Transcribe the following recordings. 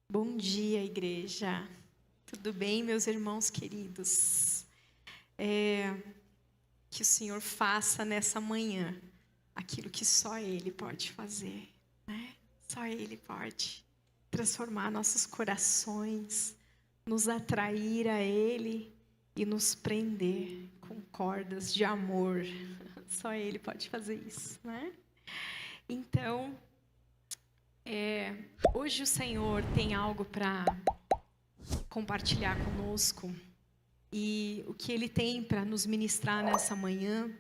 Bom dia, igreja. Tudo bem, meus irmãos queridos? Que o Senhor faça nessa manhã aquilo que só Ele pode fazer, né? Só Ele pode transformar nossos corações, nos atrair a Ele e nos prender com cordas de amor. Só Ele pode fazer isso, né? Então, hoje o Senhor tem algo para compartilhar conosco. E o que Ele tem para nos ministrar nessa manhã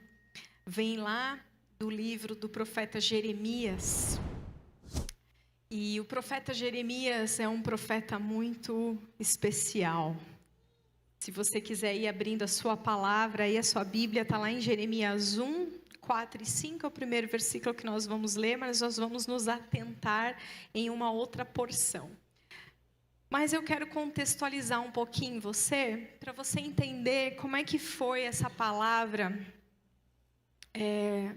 vem lá do livro do profeta Jeremias. E o profeta Jeremias é um profeta muito especial. Se você quiser ir abrindo a sua palavra, aí a sua Bíblia está lá em Jeremias 1, 4 e 5, é o primeiro versículo que nós vamos ler, mas nós vamos nos atentar em uma outra porção. Mas eu quero contextualizar um pouquinho você, para você entender como é que foi essa palavra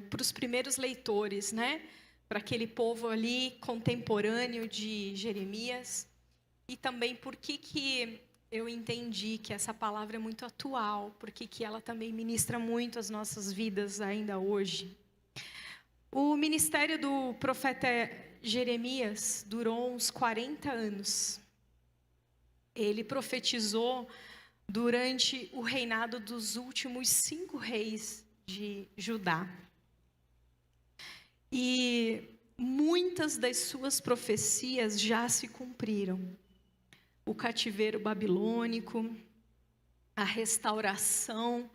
para os primeiros leitores, né? Para aquele povo ali contemporâneo de Jeremias. E também por que eu entendi que essa palavra é muito atual, porque que ela também ministra muito as nossas vidas ainda hoje. O ministério do profeta Jeremias durou uns 40 anos. Ele profetizou durante o reinado dos últimos 5 reis de Judá. E muitas das suas profecias já se cumpriram. O cativeiro babilônico, a restauração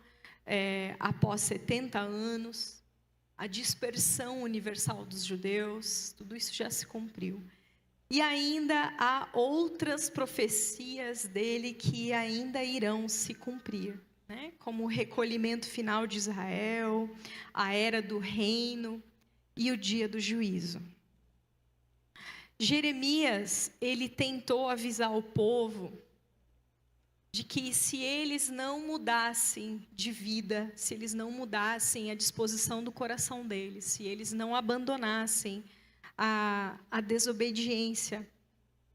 após 70 anos, a dispersão universal dos judeus, tudo isso já se cumpriu. E ainda há outras profecias dele que ainda irão se cumprir, né? Como o recolhimento final de Israel, a era do reino e o dia do juízo. Jeremias, ele tentou avisar o povo de que se eles não mudassem de vida, se eles não mudassem a disposição do coração deles, se eles não abandonassem a desobediência,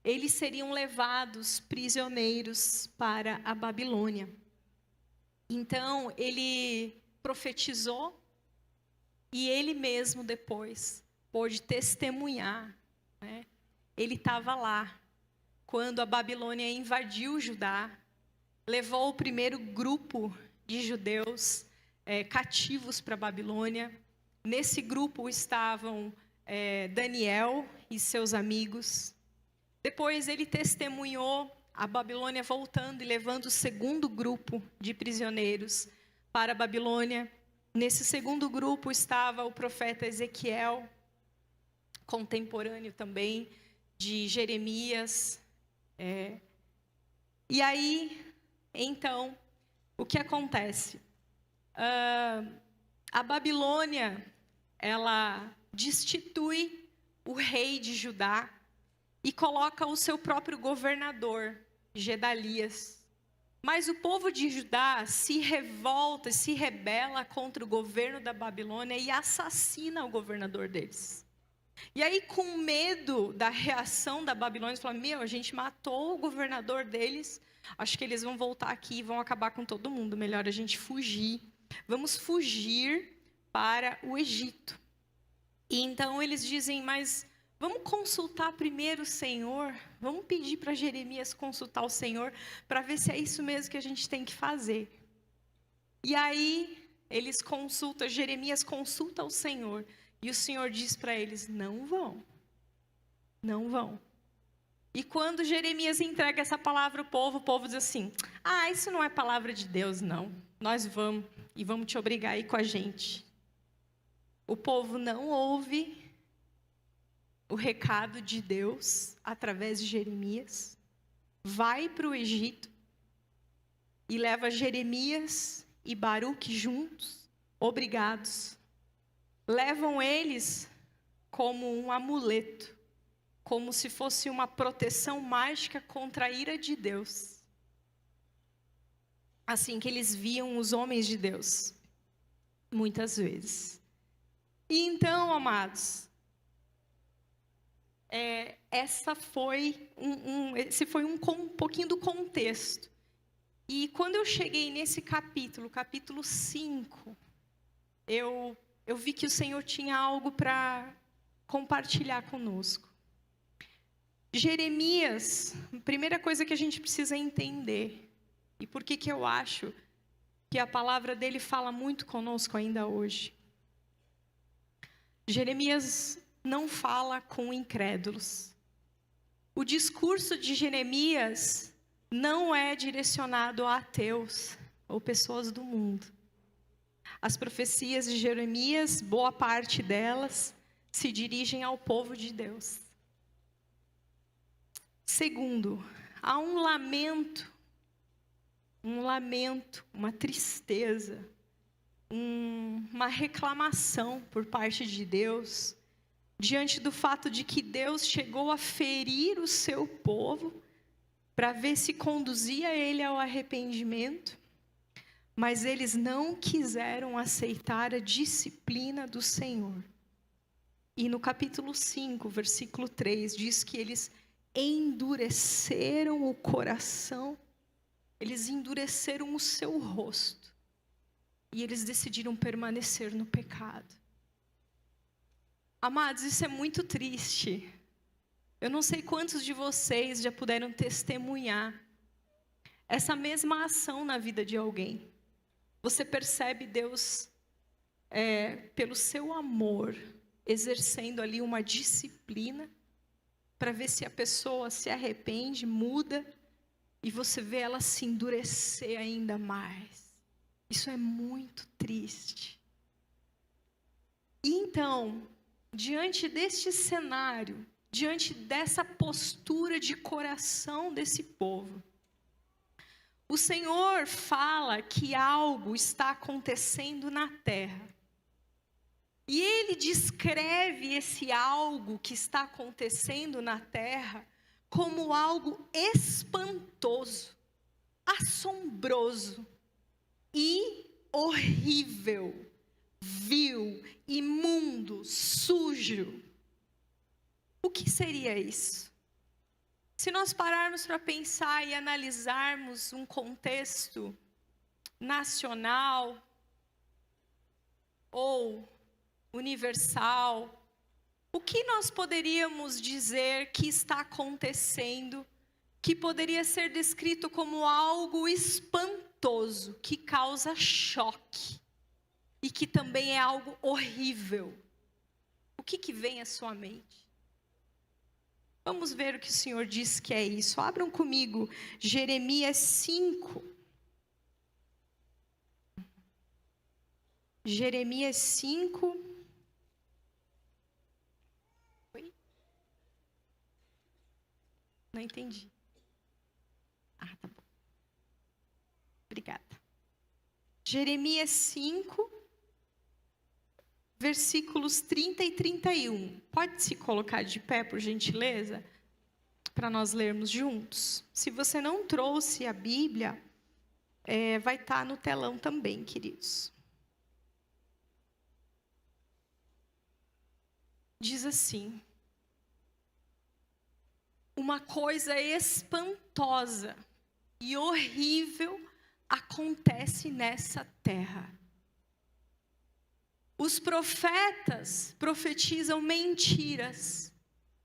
eles seriam levados prisioneiros para a Babilônia. Então, ele profetizou e ele mesmo depois pôde testemunhar, né? Ele estava lá quando a Babilônia invadiu Judá, levou o primeiro grupo de judeus cativos para a Babilônia. Nesse grupo estavam Daniel e seus amigos. Depois ele testemunhou a Babilônia voltando e levando o segundo grupo de prisioneiros para a Babilônia. Nesse segundo grupo estava o profeta Ezequiel, contemporâneo também de Jeremias. E aí, então, o que acontece? A Babilônia, ela destitui o rei de Judá e coloca o seu próprio governador, Gedalias. Mas o povo de Judá se revolta, se rebela contra o governo da Babilônia e assassina o governador deles. E aí, com medo da reação da Babilônia, eles falam: a gente matou o governador deles, acho que eles vão voltar aqui e vão acabar com todo mundo, melhor a gente fugir. Vamos fugir para o Egito. E então eles dizem: mas vamos consultar primeiro o Senhor, vamos pedir para Jeremias consultar o Senhor, para ver se é isso mesmo que a gente tem que fazer. E aí, Jeremias consulta o Senhor, e o Senhor diz para eles: não vão, não vão. E quando Jeremias entrega essa palavra ao povo, o povo diz assim: isso não é palavra de Deus, não, nós vamos, e vamos te obrigar a ir com a gente. O povo não ouve o recado de Deus através de Jeremias, vai para o Egito e leva Jeremias e Baruque juntos, obrigados. Levam eles como um amuleto, como se fosse uma proteção mágica contra a ira de Deus. Assim que eles viam os homens de Deus, muitas vezes. E então, amados, Esse foi um pouquinho do contexto. E quando eu cheguei nesse capítulo 5, eu vi que o Senhor tinha algo para compartilhar conosco. Jeremias, a primeira coisa que a gente precisa entender, e por que eu acho que a palavra dele fala muito conosco ainda hoje. Jeremias não fala com incrédulos. O discurso de Jeremias não é direcionado a ateus ou pessoas do mundo. As profecias de Jeremias, boa parte delas, se dirigem ao povo de Deus. Segundo, há um lamento, uma tristeza, uma reclamação por parte de Deus, diante do fato de que Deus chegou a ferir o seu povo, para ver se conduzia ele ao arrependimento, mas eles não quiseram aceitar a disciplina do Senhor. E no capítulo 5, versículo 3, diz que eles endureceram o coração, eles endureceram o seu rosto, e eles decidiram permanecer no pecado. Amados, isso é muito triste. Eu não sei quantos de vocês já puderam testemunhar essa mesma ação na vida de alguém. Você percebe Deus, pelo seu amor, exercendo ali uma disciplina, para ver se a pessoa se arrepende, muda, e você vê ela se endurecer ainda mais. Isso é muito triste. E então, diante deste cenário, diante dessa postura de coração desse povo, o Senhor fala que algo está acontecendo na terra. E Ele descreve esse algo que está acontecendo na terra como algo espantoso, assombroso e horrível, vil, imundo, sujo. O que seria isso? Se nós pararmos para pensar e analisarmos um contexto nacional ou universal, o que nós poderíamos dizer que está acontecendo, que poderia ser descrito como algo espantoso, que causa choque e que também é algo horrível? O que vem à sua mente? Vamos ver o que o Senhor diz que é isso. Abram comigo Jeremias 5. Jeremias 5. Oi? Não entendi. Ah, tá bom. Obrigada. Jeremias 5, versículos 30 e 31. Pode se colocar de pé, por gentileza, para nós lermos juntos? Se você não trouxe a Bíblia, vai estar no telão também, queridos. Diz assim: uma coisa espantosa e horrível acontece nessa terra. Os profetas profetizam mentiras.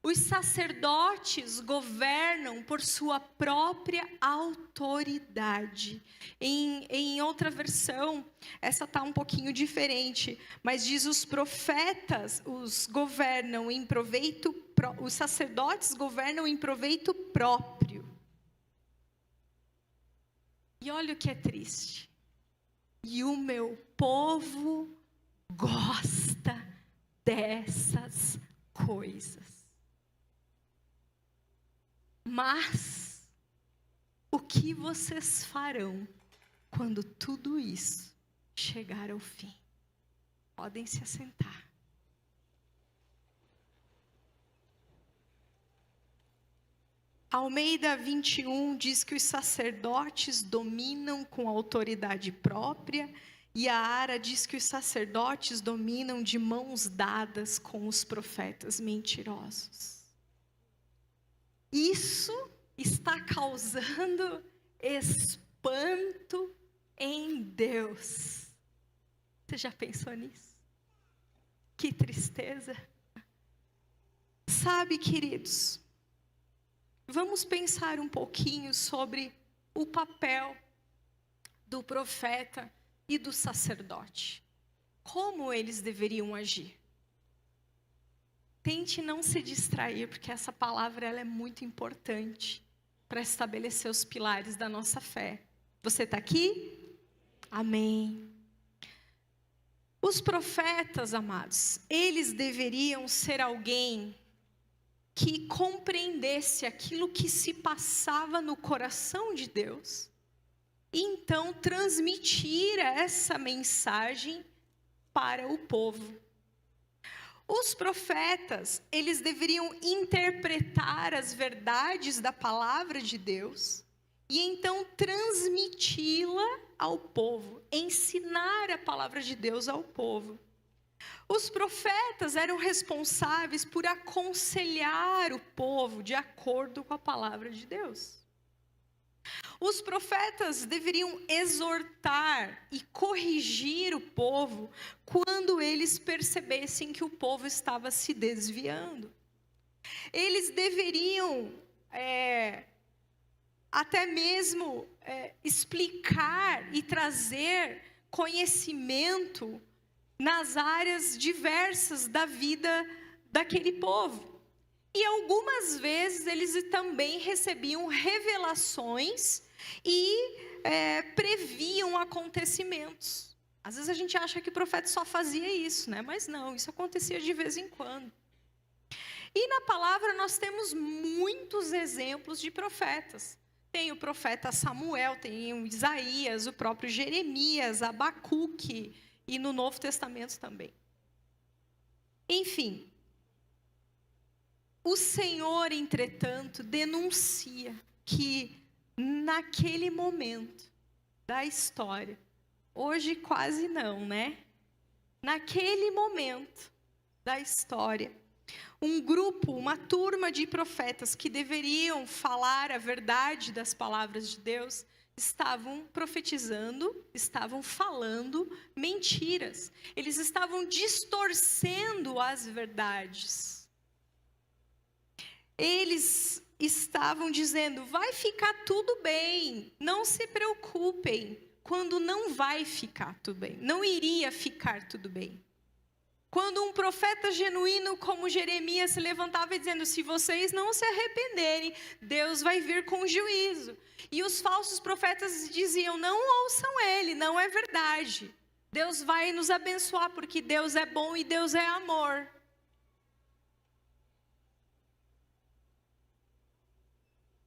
Os sacerdotes governam por sua própria autoridade. Em outra versão, essa está um pouquinho diferente, mas diz: os profetas os sacerdotes governam em proveito próprio. E olha o que é triste. E o meu povo gosta dessas coisas. Mas o que vocês farão quando tudo isso chegar ao fim? Podem se assentar. Almeida 21 diz que os sacerdotes dominam com autoridade própria, e a Ara diz que os sacerdotes dominam de mãos dadas com os profetas mentirosos. Isso está causando espanto em Deus. Você já pensou nisso? Que tristeza. Sabe, queridos, vamos pensar um pouquinho sobre o papel do profeta e do sacerdote. Como eles deveriam agir? Tente não se distrair, porque essa palavra ela é muito importante para estabelecer os pilares da nossa fé. Você está aqui? Amém. Os profetas, amados, eles deveriam ser alguém que compreendesse aquilo que se passava no coração de Deus, e então transmitir essa mensagem para o povo. Os profetas, eles deveriam interpretar as verdades da palavra de Deus e então transmiti-la ao povo, ensinar a palavra de Deus ao povo. Os profetas eram responsáveis por aconselhar o povo de acordo com a palavra de Deus. Os profetas deveriam exortar e corrigir o povo quando eles percebessem que o povo estava se desviando. Eles deveriam até mesmo explicar e trazer conhecimento nas áreas diversas da vida daquele povo. E algumas vezes eles também recebiam revelações e previam acontecimentos. Às vezes a gente acha que o profeta só fazia isso, né? Mas não, isso acontecia de vez em quando. E na palavra nós temos muitos exemplos de profetas. Tem o profeta Samuel, tem o Isaías, o próprio Jeremias, Abacuque, e no Novo Testamento também. Enfim, o Senhor, entretanto, denuncia que naquele momento da história, hoje quase não, né? Naquele momento da história, um grupo, uma turma de profetas que deveriam falar a verdade das palavras de Deus, estavam profetizando, estavam falando mentiras. Eles estavam distorcendo as verdades. Eles estavam dizendo, vai ficar tudo bem, não se preocupem, quando não vai ficar tudo bem, não iria ficar tudo bem. Quando um profeta genuíno como Jeremias se levantava dizendo, se vocês não se arrependerem, Deus vai vir com juízo. E os falsos profetas diziam, não ouçam ele, não é verdade. Deus vai nos abençoar, porque Deus é bom e Deus é amor.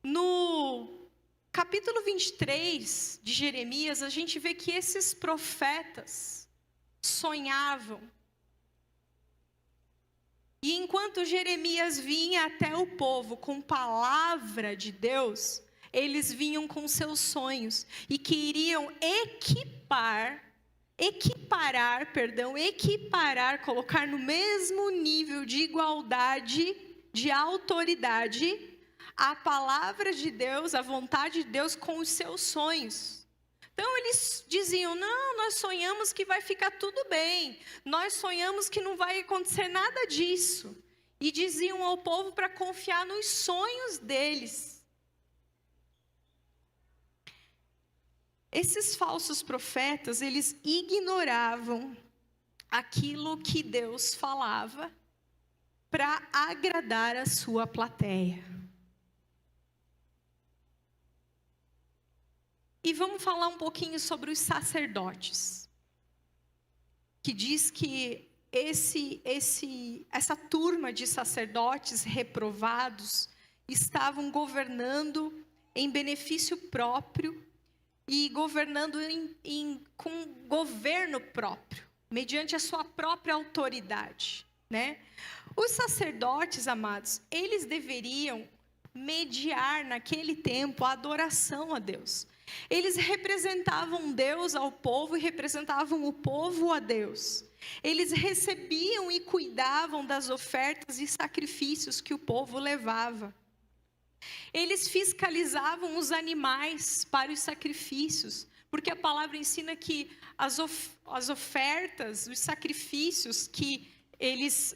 No capítulo 23 de Jeremias, a gente vê que esses profetas sonhavam. E enquanto Jeremias vinha até o povo com palavra de Deus, eles vinham com seus sonhos e queriam equiparar, colocar no mesmo nível de igualdade, de autoridade, a palavra de Deus, a vontade de Deus com os seus sonhos. Então eles diziam, não, nós sonhamos que vai ficar tudo bem, nós sonhamos que não vai acontecer nada disso. E diziam ao povo para confiar nos sonhos deles. Esses falsos profetas, eles ignoravam aquilo que Deus falava para agradar a sua plateia. E vamos falar um pouquinho sobre os sacerdotes, que diz que essa turma de sacerdotes reprovados estavam governando em benefício próprio e governando com governo próprio, mediante a sua própria autoridade, né? Os sacerdotes, amados, eles deveriam mediar naquele tempo a adoração a Deus. Eles representavam Deus ao povo e representavam o povo a Deus. Eles recebiam e cuidavam das ofertas e sacrifícios que o povo levava. Eles fiscalizavam os animais para os sacrifícios, porque a palavra ensina que as ofertas, os sacrifícios que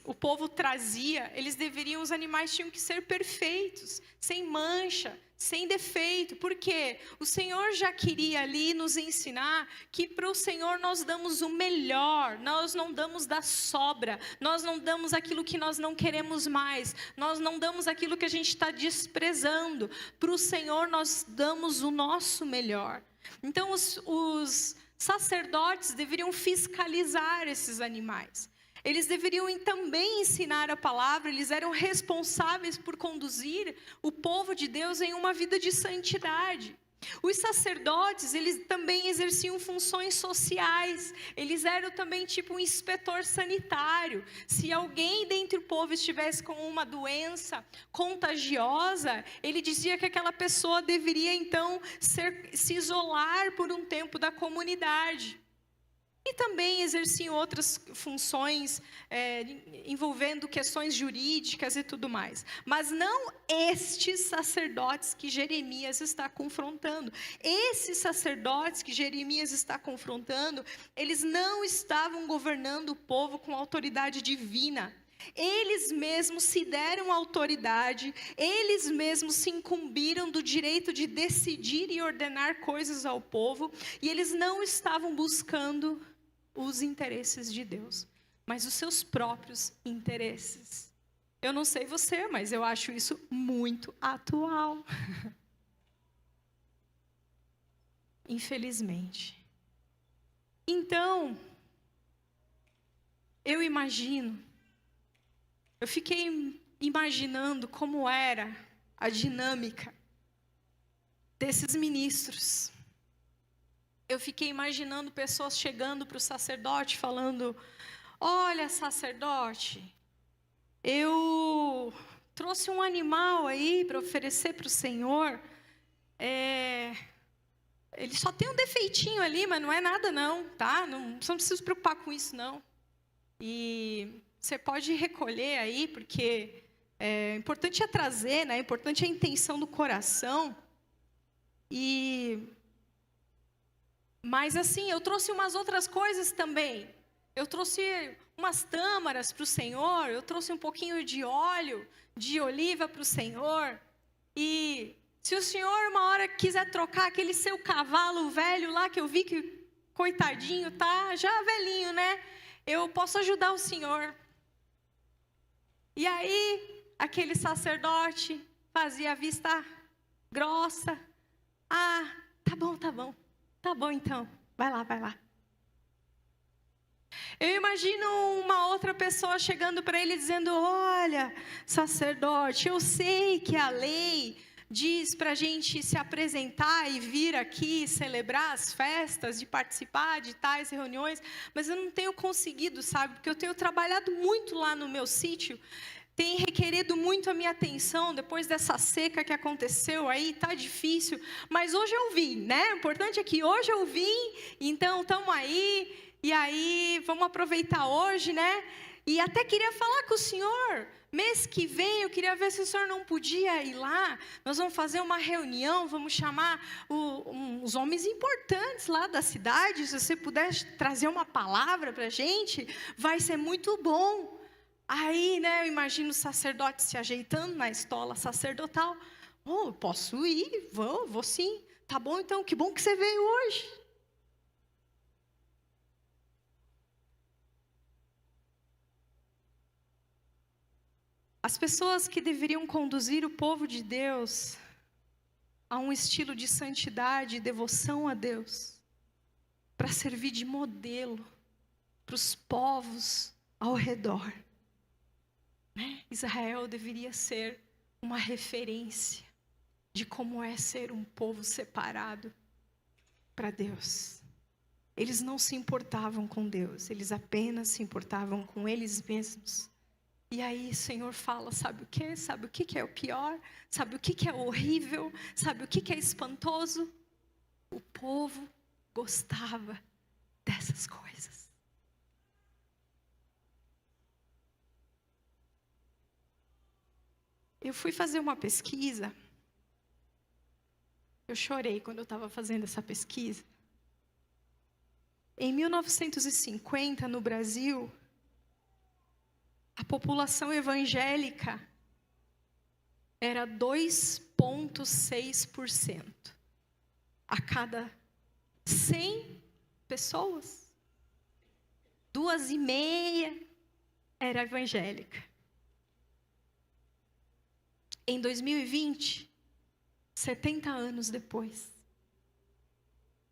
o povo trazia, os animais tinham que ser perfeitos, sem mancha, sem defeito, porque o Senhor já queria ali nos ensinar que para o Senhor nós damos o melhor, nós não damos da sobra, nós não damos aquilo que nós não queremos mais, nós não damos aquilo que a gente está desprezando, para o Senhor nós damos o nosso melhor. Então os sacerdotes deveriam fiscalizar esses animais. Eles deveriam também ensinar a palavra, eles eram responsáveis por conduzir o povo de Deus em uma vida de santidade. Os sacerdotes, eles também exerciam funções sociais, eles eram também tipo um inspetor sanitário. Se alguém dentre o povo estivesse com uma doença contagiosa, ele dizia que aquela pessoa deveria então se isolar por um tempo da comunidade. E também exerciam outras funções envolvendo questões jurídicas e tudo mais. Mas não estes sacerdotes que Jeremias está confrontando. Esses sacerdotes que Jeremias está confrontando, eles não estavam governando o povo com autoridade divina. Eles mesmos se deram autoridade, eles mesmos se incumbiram do direito de decidir e ordenar coisas ao povo, e eles não estavam buscando os interesses de Deus, mas os seus próprios interesses. Eu não sei você, mas eu acho isso muito atual. Infelizmente. Então, eu fiquei imaginando como era a dinâmica desses ministros. Eu fiquei imaginando pessoas chegando para o sacerdote falando: olha, sacerdote, eu trouxe um animal aí para oferecer para o Senhor. Ele só tem um defeitinho ali, mas não é nada não, tá? Você não precisa se preocupar com isso não. E você pode recolher aí, porque importante é trazer, né? Importante é a intenção do coração. Mas assim, eu trouxe umas outras coisas também. Eu trouxe umas tâmaras para o Senhor, eu trouxe um pouquinho de óleo, de oliva para o Senhor. E se o Senhor uma hora quiser trocar aquele seu cavalo velho lá, que eu vi que, coitadinho, tá já velhinho, né? Eu posso ajudar o Senhor. E aí, aquele sacerdote fazia a vista grossa. Ah, tá bom. Tá bom, então. Vai lá. Eu imagino uma outra pessoa chegando para ele dizendo: olha, sacerdote, eu sei que a lei diz para a gente se apresentar e vir aqui celebrar as festas, de participar de tais reuniões, mas eu não tenho conseguido, sabe? Porque eu tenho trabalhado muito lá no meu sítio. Tem requerido muito a minha atenção depois dessa seca que aconteceu aí, tá difícil. Mas hoje eu vim, né? O importante é que hoje eu vim, então estamos aí. E aí, vamos aproveitar hoje, né? E até queria falar com o senhor. Mês que vem, eu queria ver se o senhor não podia ir lá. Nós vamos fazer uma reunião, vamos chamar uns homens importantes lá da cidade. Se você puder trazer uma palavra para a gente, vai ser muito bom. Aí, né, eu imagino o sacerdote se ajeitando na estola sacerdotal. Oh, posso ir? Vou sim. Tá bom, então, que bom que você veio hoje. As pessoas que deveriam conduzir o povo de Deus a um estilo de santidade e devoção a Deus, para servir de modelo para os povos ao redor. Israel deveria ser uma referência de como é ser um povo separado para Deus. Eles não se importavam com Deus, eles apenas se importavam com eles mesmos. E aí o Senhor fala, sabe o quê? Sabe o que é o pior? Sabe o que é horrível? Sabe o que é espantoso? O povo gostava dessas coisas. Eu fui fazer uma pesquisa Eu chorei quando eu estava fazendo essa pesquisa. Em 1950, no Brasil, a população evangélica era 2,6%. A cada 100 pessoas, 2,5 era evangélica. Em 2020, 70 anos depois,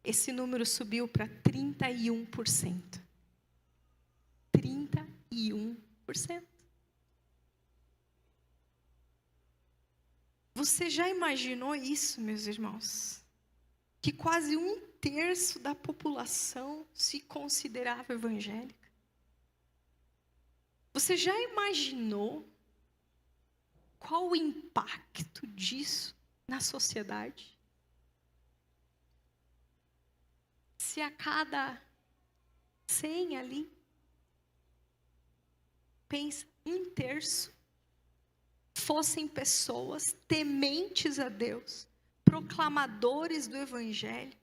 esse número subiu para 31%. 31%. Você já imaginou isso, meus irmãos? Que quase 1/3 da população se considerava evangélica? Você já imaginou qual o impacto disso na sociedade? Se a cada 100 ali, pensa, 1/3 fossem pessoas tementes a Deus, proclamadores do Evangelho,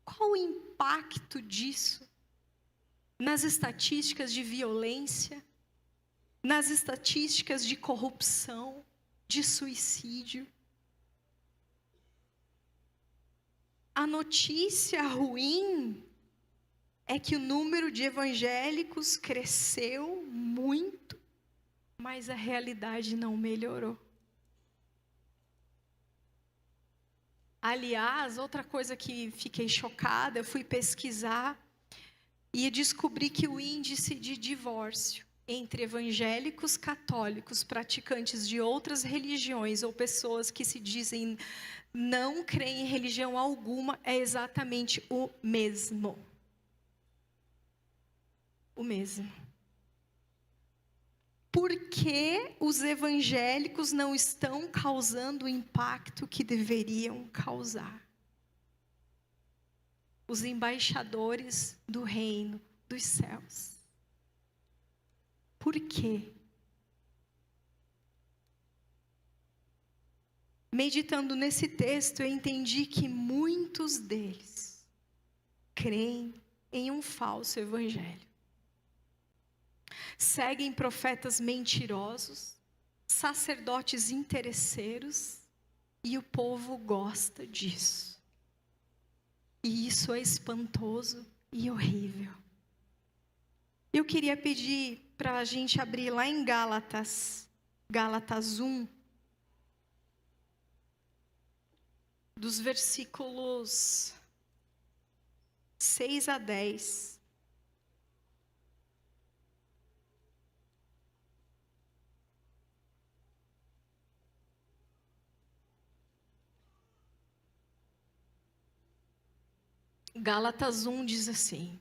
qual o impacto disso nas estatísticas de violência, nas estatísticas de corrupção, de suicídio? A notícia ruim é que o número de evangélicos cresceu muito, mas a realidade não melhorou. Aliás, outra coisa que fiquei chocada, eu fui pesquisar e descobri que o índice de divórcio entre evangélicos católicos, praticantes de outras religiões ou pessoas que se dizem não creem em religião alguma, é exatamente o mesmo. O mesmo. Por que os evangélicos não estão causando o impacto que deveriam causar? Os embaixadores do reino dos céus. Por quê? Meditando nesse texto, eu entendi que muitos deles creem em um falso evangelho. Seguem profetas mentirosos, sacerdotes interesseiros, e o povo gosta disso. E isso é espantoso e horrível. Eu queria pedir para a gente abrir lá em Gálatas 1, dos versículos 6 a 10. Gálatas 1 diz assim: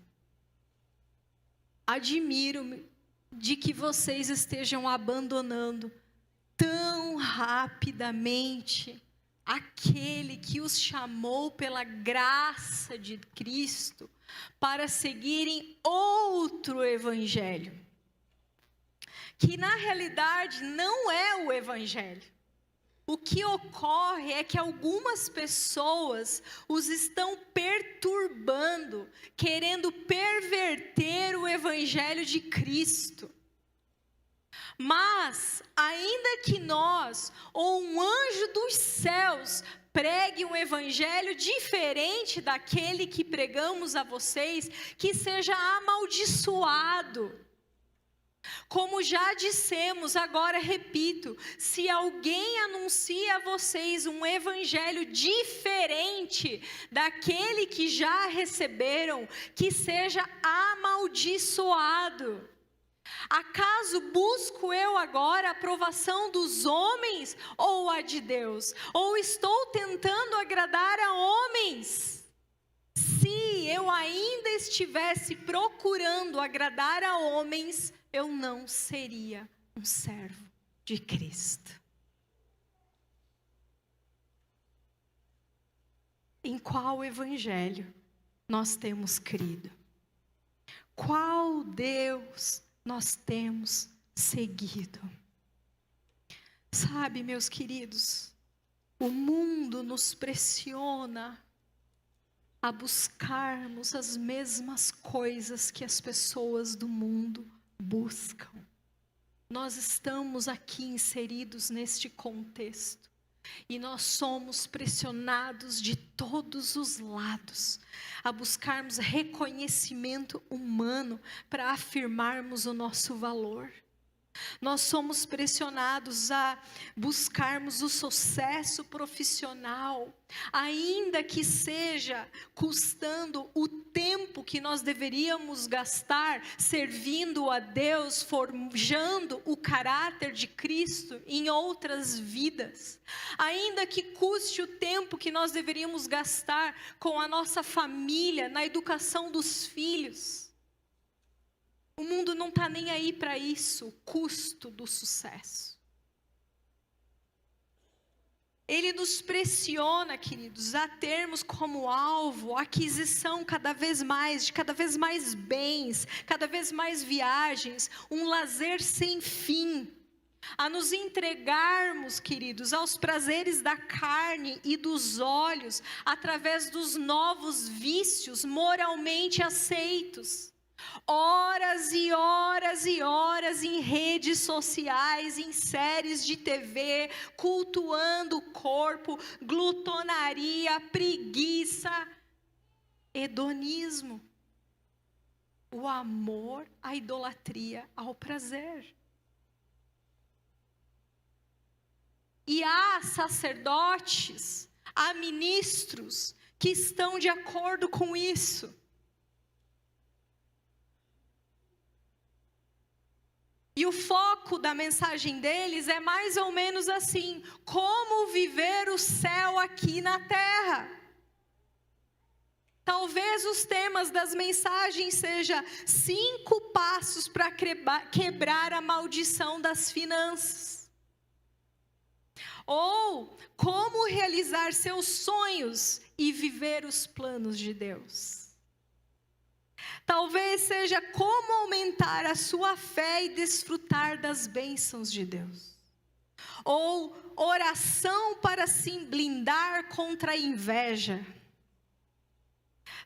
admiro-me de que vocês estejam abandonando tão rapidamente aquele que os chamou pela graça de Cristo para seguirem outro evangelho, que na realidade não é o evangelho. O que ocorre é que algumas pessoas os estão perturbando, querendo perverter o evangelho de Cristo. Mas, ainda que nós, ou um anjo dos céus, pregue um evangelho diferente daquele que pregamos a vocês, que seja amaldiçoado. Como já dissemos, agora repito, se alguém anuncia a vocês um evangelho diferente daquele que já receberam, que seja amaldiçoado. Acaso busco eu agora a aprovação dos homens ou a de Deus? Ou estou tentando agradar a homens? Se eu ainda estivesse procurando agradar a homens, eu não seria um servo de Cristo. Em qual evangelho nós temos crido? Qual Deus nós temos seguido? Sabe, meus queridos, O mundo nos pressiona a buscarmos as mesmas coisas que as pessoas do mundo buscam. Nós estamos aqui inseridos neste contexto e nós somos pressionados de todos os lados a buscarmos reconhecimento humano para afirmarmos o nosso valor. Nós somos pressionados a buscarmos o sucesso profissional, ainda que seja custando o tempo que nós deveríamos gastar servindo a Deus, forjando o caráter de Cristo em outras vidas. Ainda que custe o tempo que nós deveríamos gastar com a nossa família, na educação dos filhos. O mundo não está nem aí para isso, o custo do sucesso. Ele nos pressiona, queridos, a termos como alvo a aquisição cada vez mais bens, cada vez mais viagens, um lazer sem fim. A nos entregarmos, queridos, aos prazeres da carne e dos olhos, através dos novos vícios moralmente aceitos. Horas e horas e horas em redes sociais, em séries de TV, cultuando o corpo, glutonaria, preguiça, hedonismo, o amor, a idolatria ao prazer. E há sacerdotes, há ministros que estão de acordo com isso. E o foco da mensagem deles é mais ou menos assim: como viver o céu aqui na terra. Talvez os temas das mensagens sejam 5 passos para quebrar a maldição das finanças. Ou como realizar seus sonhos e viver os planos de Deus. Talvez seja como aumentar a sua fé e desfrutar das bênçãos de Deus. Ou oração para se blindar contra a inveja.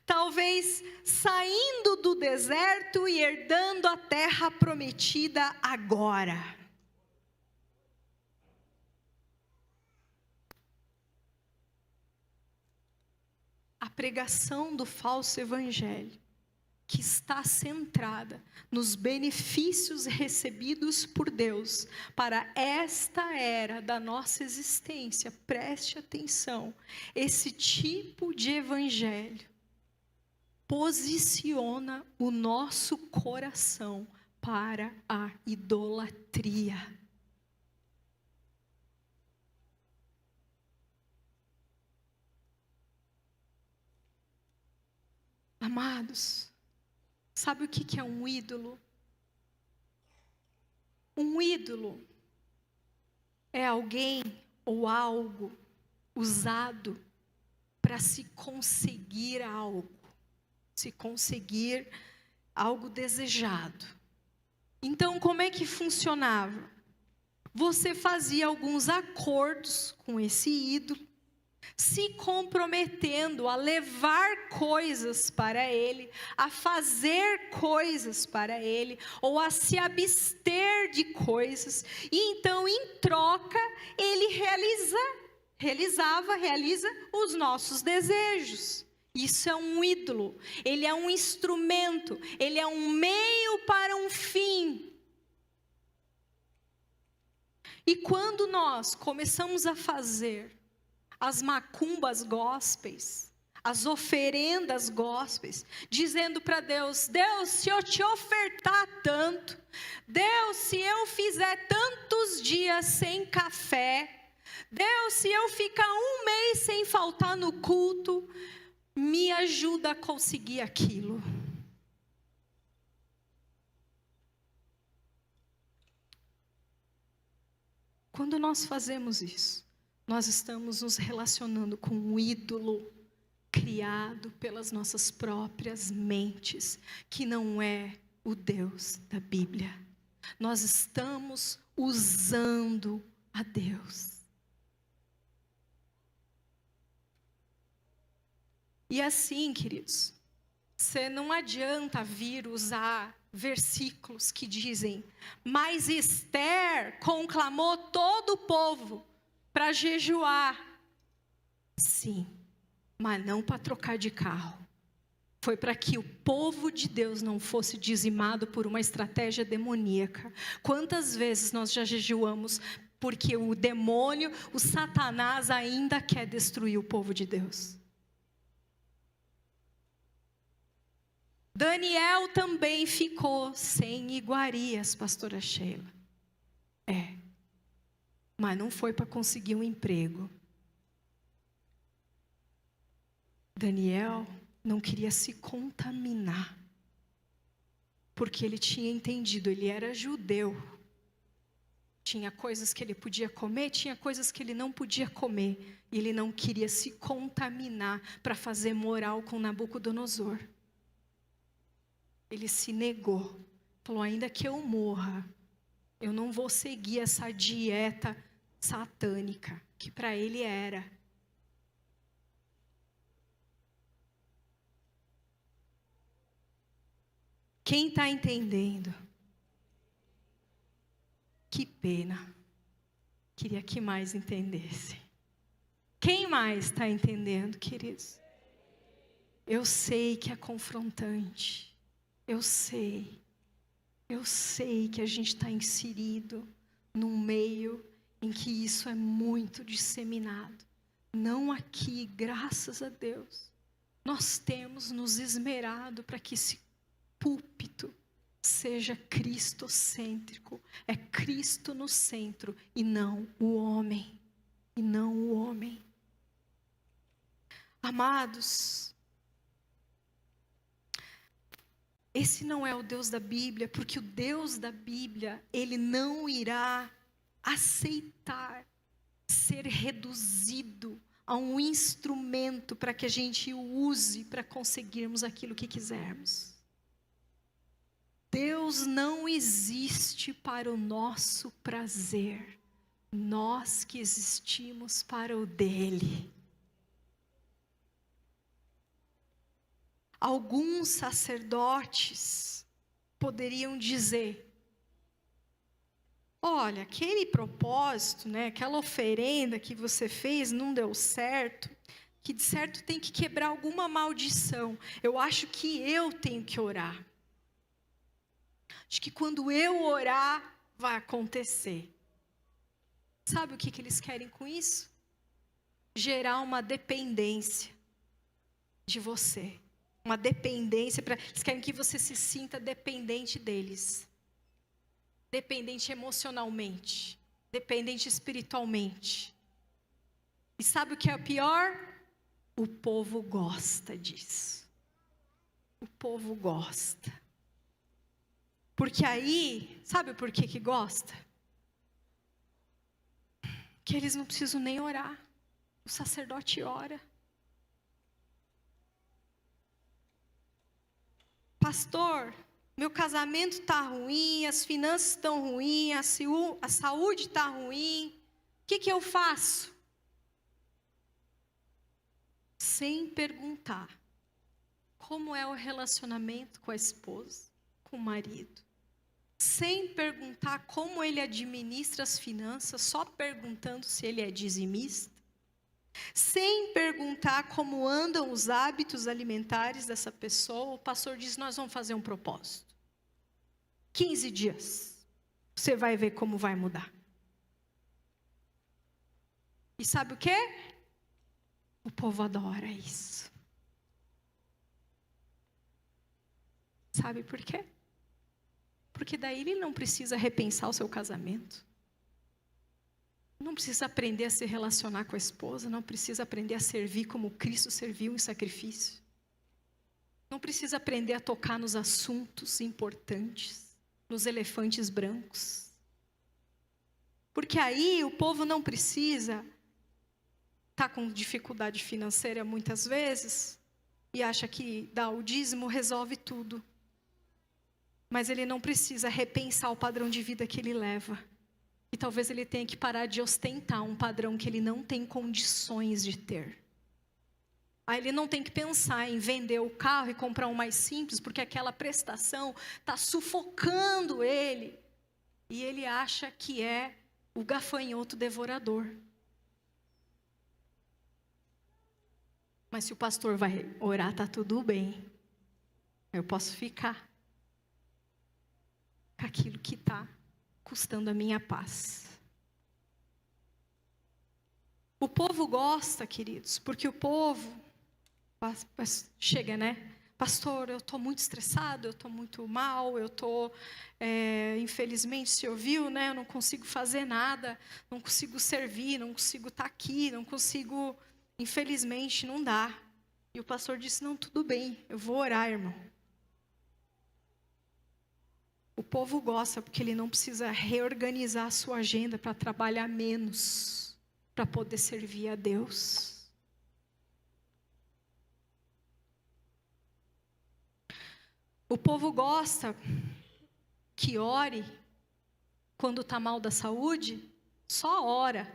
Talvez saindo do deserto e herdando a terra prometida agora. A pregação do falso evangelho, que está centrada nos benefícios recebidos por Deus para esta era da nossa existência. Preste atenção, esse tipo de evangelho posiciona o nosso coração para a idolatria. Amados, sabe o que é um ídolo? Um ídolo é alguém ou algo usado para se conseguir algo desejado. Então, como é que funcionava? Você fazia alguns acordos com esse ídolo, se comprometendo a levar coisas para ele, a fazer coisas para ele, ou a se abster de coisas, e então em troca ele realiza os nossos desejos. Isso é um ídolo, ele é um instrumento, ele é um meio para um fim. E quando nós começamos a fazer as macumbas gospels, as oferendas gospels, dizendo para Deus: Deus, se eu te ofertar tanto, Deus, se eu fizer tantos dias sem café, Deus, se eu ficar 1 mês sem faltar no culto, me ajuda a conseguir aquilo. Quando nós fazemos isso, nós estamos nos relacionando com um ídolo criado pelas nossas próprias mentes, que não é o Deus da Bíblia. Nós estamos usando a Deus. E assim, queridos, você não adianta vir usar versículos que dizem: mas Esther conclamou todo o povo para jejuar. Sim, mas não para trocar de carro. Foi para que o povo de Deus não fosse dizimado por uma estratégia demoníaca. Quantas vezes nós já jejuamos porque o demônio, o Satanás ainda quer destruir o povo de Deus? Daniel também ficou sem iguarias, pastora Sheila. Mas não foi para conseguir um emprego. Daniel não queria se contaminar, porque ele tinha entendido, ele era judeu. Tinha coisas que ele podia comer, tinha coisas que ele não podia comer. E ele não queria se contaminar para fazer moral com Nabucodonosor. Ele se negou, falou: ainda que eu morra, eu não vou seguir essa dieta satânica, que para ele era. Quem está entendendo? Que pena. Queria que mais entendesse. Quem mais está entendendo, queridos? Eu sei que é confrontante. Eu sei que a gente está inserido num meio em que isso é muito disseminado. Não aqui, graças a Deus. Nós temos nos esmerado para que esse púlpito seja cristocêntrico. É Cristo no centro e não o homem. E não o homem. Amados, esse não é o Deus da Bíblia, porque o Deus da Bíblia, ele não irá aceitar ser reduzido a um instrumento para que a gente o use para conseguirmos aquilo que quisermos. Deus não existe para o nosso prazer, nós que existimos para o dele. Alguns sacerdotes poderiam dizer: olha, aquele propósito, aquela oferenda que você fez não deu certo, que de certo tem que quebrar alguma maldição. Eu acho que eu tenho que orar. Acho que quando eu orar, vai acontecer. Sabe o que eles querem com isso? Gerar uma dependência de você. Uma dependência, eles querem que você se sinta dependente deles. Dependente emocionalmente. Dependente espiritualmente. E sabe o que é o pior? O povo gosta disso. O povo gosta. Porque aí, sabe por que gosta? Que eles não precisam nem orar. O sacerdote ora. Pastor, meu casamento está ruim, as finanças estão ruins, a saúde está ruim. O que eu faço? Sem perguntar como é o relacionamento com a esposa, com o marido. Sem perguntar como ele administra as finanças, só perguntando se ele é dizimista. Sem perguntar como andam os hábitos alimentares dessa pessoa, o pastor diz: nós vamos fazer um propósito. 15 dias. Você vai ver como vai mudar. E sabe o quê? O povo adora isso. Sabe por quê? Porque daí ele não precisa repensar o seu casamento. Não precisa aprender a se relacionar com a esposa, não precisa aprender a servir como Cristo serviu em sacrifício. Não precisa aprender a tocar nos assuntos importantes, nos elefantes brancos. Porque aí o povo não precisa estar com dificuldade financeira muitas vezes e acha que dar o dízimo resolve tudo. Mas ele não precisa repensar o padrão de vida que ele leva. E talvez ele tenha que parar de ostentar um padrão que ele não tem condições de ter. Aí ele não tem que pensar em vender o carro e comprar um mais simples, porque aquela prestação está sufocando ele. E ele acha que é o gafanhoto devorador. Mas se o pastor vai orar, está tudo bem. Eu posso ficar com aquilo que está custando a minha paz. O povo gosta, queridos, porque o povo chega, né? Pastor, eu estou muito estressado, eu estou muito mal, eu estou, infelizmente, se ouviu, né? Eu não consigo fazer nada, não consigo servir, não consigo estar aqui, não consigo, infelizmente, não dá. E o pastor disse, não, tudo bem, eu vou orar, irmão. O povo gosta porque ele não precisa reorganizar a sua agenda para trabalhar menos, para poder servir a Deus. O povo gosta que ore quando está mal da saúde, só ora.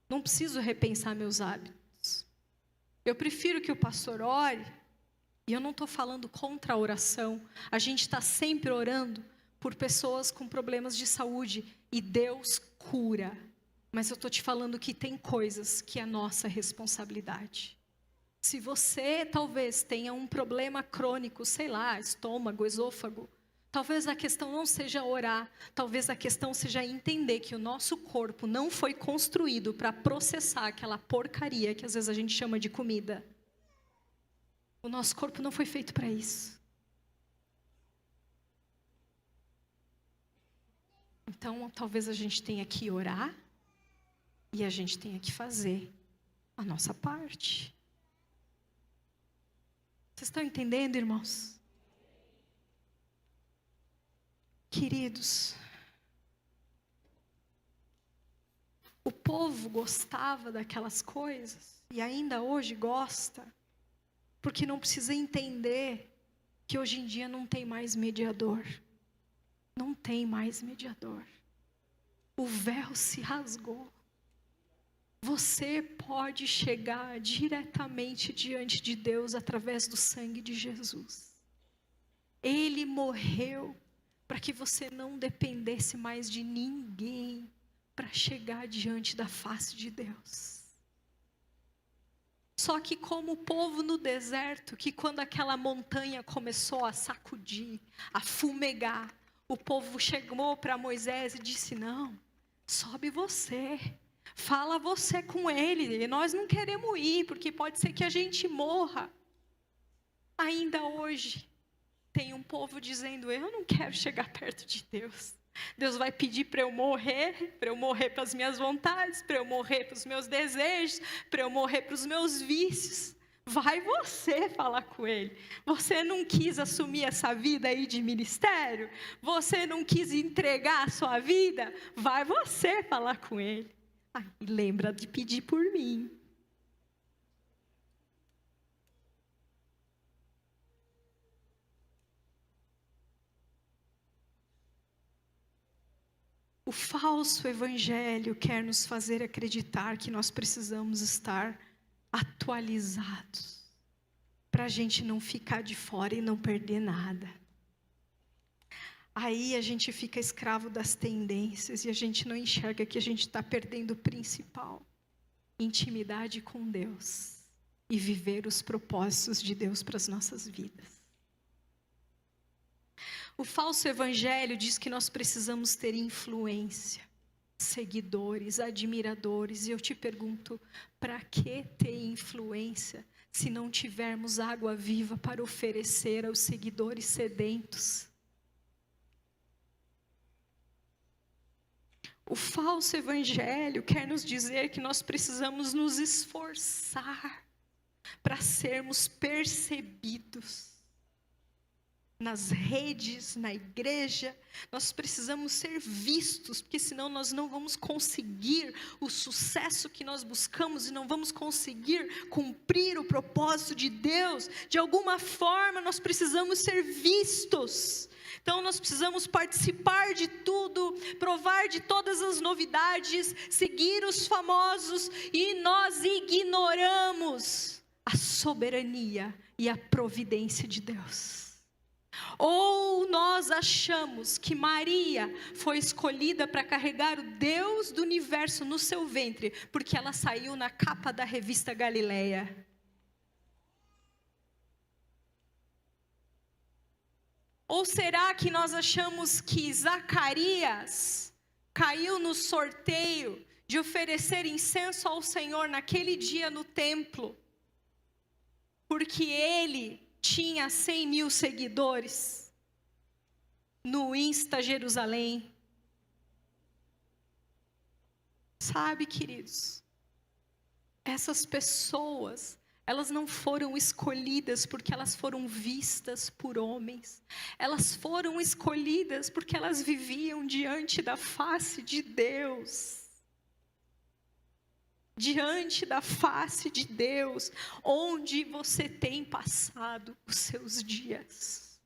Não preciso repensar meus hábitos. Eu prefiro que o pastor ore, e eu não estou falando contra a oração. A gente está sempre orando por pessoas com problemas de saúde, e Deus cura. Mas eu estou te falando que tem coisas que é nossa responsabilidade. Se você talvez tenha um problema crônico, sei lá, estômago, esôfago, talvez a questão não seja orar, talvez a questão seja entender que o nosso corpo não foi construído para processar aquela porcaria que às vezes a gente chama de comida. O nosso corpo não foi feito para isso. Então, talvez a gente tenha que orar e a gente tenha que fazer a nossa parte. Vocês estão entendendo, irmãos? Queridos, o povo gostava daquelas coisas, e ainda hoje gosta, porque não precisa entender que hoje em dia não tem mais mediador. Não tem mais mediador. O véu se rasgou. Você pode chegar diretamente diante de Deus através do sangue de Jesus. Ele morreu para que você não dependesse mais de ninguém para chegar diante da face de Deus. Só que como o povo no deserto, que quando aquela montanha começou a sacudir, a fumegar, o povo chegou para Moisés e disse, não, sobe você. Fala você com ele, nós não queremos ir, porque pode ser que a gente morra. Ainda hoje, tem um povo dizendo, eu não quero chegar perto de Deus. Deus vai pedir para eu morrer para as minhas vontades, para eu morrer para os meus desejos, para eu morrer para os meus vícios. Vai você falar com ele. Você não quis assumir essa vida aí de ministério? Você não quis entregar a sua vida? Vai você falar com ele. Lembra de pedir por mim. O falso evangelho quer nos fazer acreditar que nós precisamos estar atualizados, para a gente não ficar de fora e não perder nada. Aí a gente fica escravo das tendências e a gente não enxerga que a gente está perdendo o principal: intimidade com Deus e viver os propósitos de Deus para as nossas vidas. O falso evangelho diz que nós precisamos ter influência, seguidores, admiradores. E eu te pergunto, para que ter influência se não tivermos água viva para oferecer aos seguidores sedentos? O falso evangelho quer nos dizer que nós precisamos nos esforçar para sermos percebidos. Nas redes, na igreja, nós precisamos ser vistos, porque senão nós não vamos conseguir o sucesso que nós buscamos e não vamos conseguir cumprir o propósito de Deus. De alguma forma nós precisamos ser vistos. Então nós precisamos participar de tudo, provar de todas as novidades, seguir os famosos, e nós ignoramos a soberania e a providência de Deus. Ou nós achamos que Maria foi escolhida para carregar o Deus do universo no seu ventre, porque ela saiu na capa da revista Galileia. Ou será que nós achamos que Zacarias caiu no sorteio de oferecer incenso ao Senhor naquele dia no templo, porque ele tinha 100 mil seguidores no Insta Jerusalém? Sabe, queridos, essas pessoas, elas não foram escolhidas porque elas foram vistas por homens. Elas foram escolhidas porque elas viviam diante da face de Deus. Diante da face de Deus, onde você tem passado os seus dias.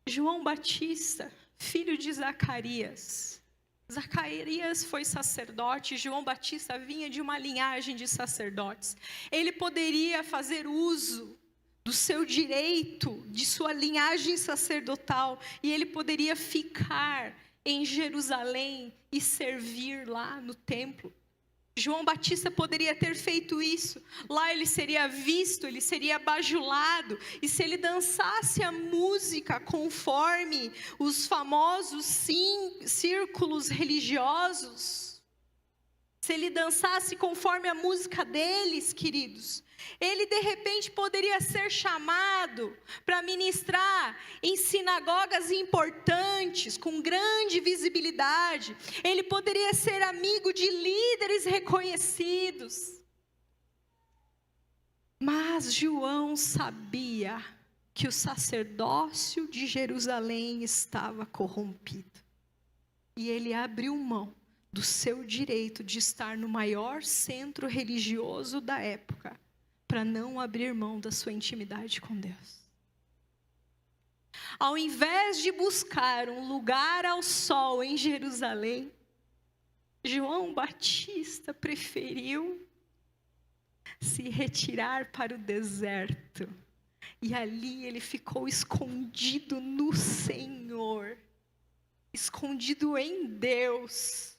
João Batista, filho de Zacarias. Zacarias foi sacerdote, João Batista vinha de uma linhagem de sacerdotes. Ele poderia fazer uso do seu direito, de sua linhagem sacerdotal, e ele poderia ficar em Jerusalém e servir lá no templo. João Batista poderia ter feito isso. Lá ele seria visto, ele seria bajulado, e se ele dançasse a música conforme os famosos círculos religiosos, se ele dançasse conforme a música deles, queridos, ele de repente poderia ser chamado para ministrar em sinagogas importantes, com grande visibilidade. Ele poderia ser amigo de líderes reconhecidos. Mas João sabia que o sacerdócio de Jerusalém estava corrompido. E ele abriu mão do seu direito de estar no maior centro religioso da época, para não abrir mão da sua intimidade com Deus. Ao invés de buscar um lugar ao sol em Jerusalém, João Batista preferiu se retirar para o deserto. E ali ele ficou escondido no Senhor, escondido em Deus.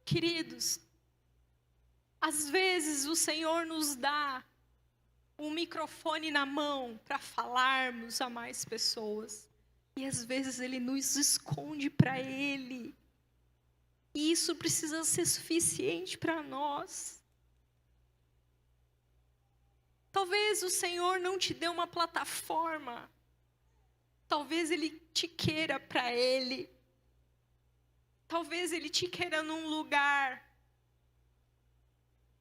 Queridos, às vezes o Senhor nos dá um microfone na mão para falarmos a mais pessoas. E às vezes Ele nos esconde para Ele. E isso precisa ser suficiente para nós. Talvez o Senhor não te dê uma plataforma. Talvez Ele te queira para Ele. Talvez Ele te queira num lugar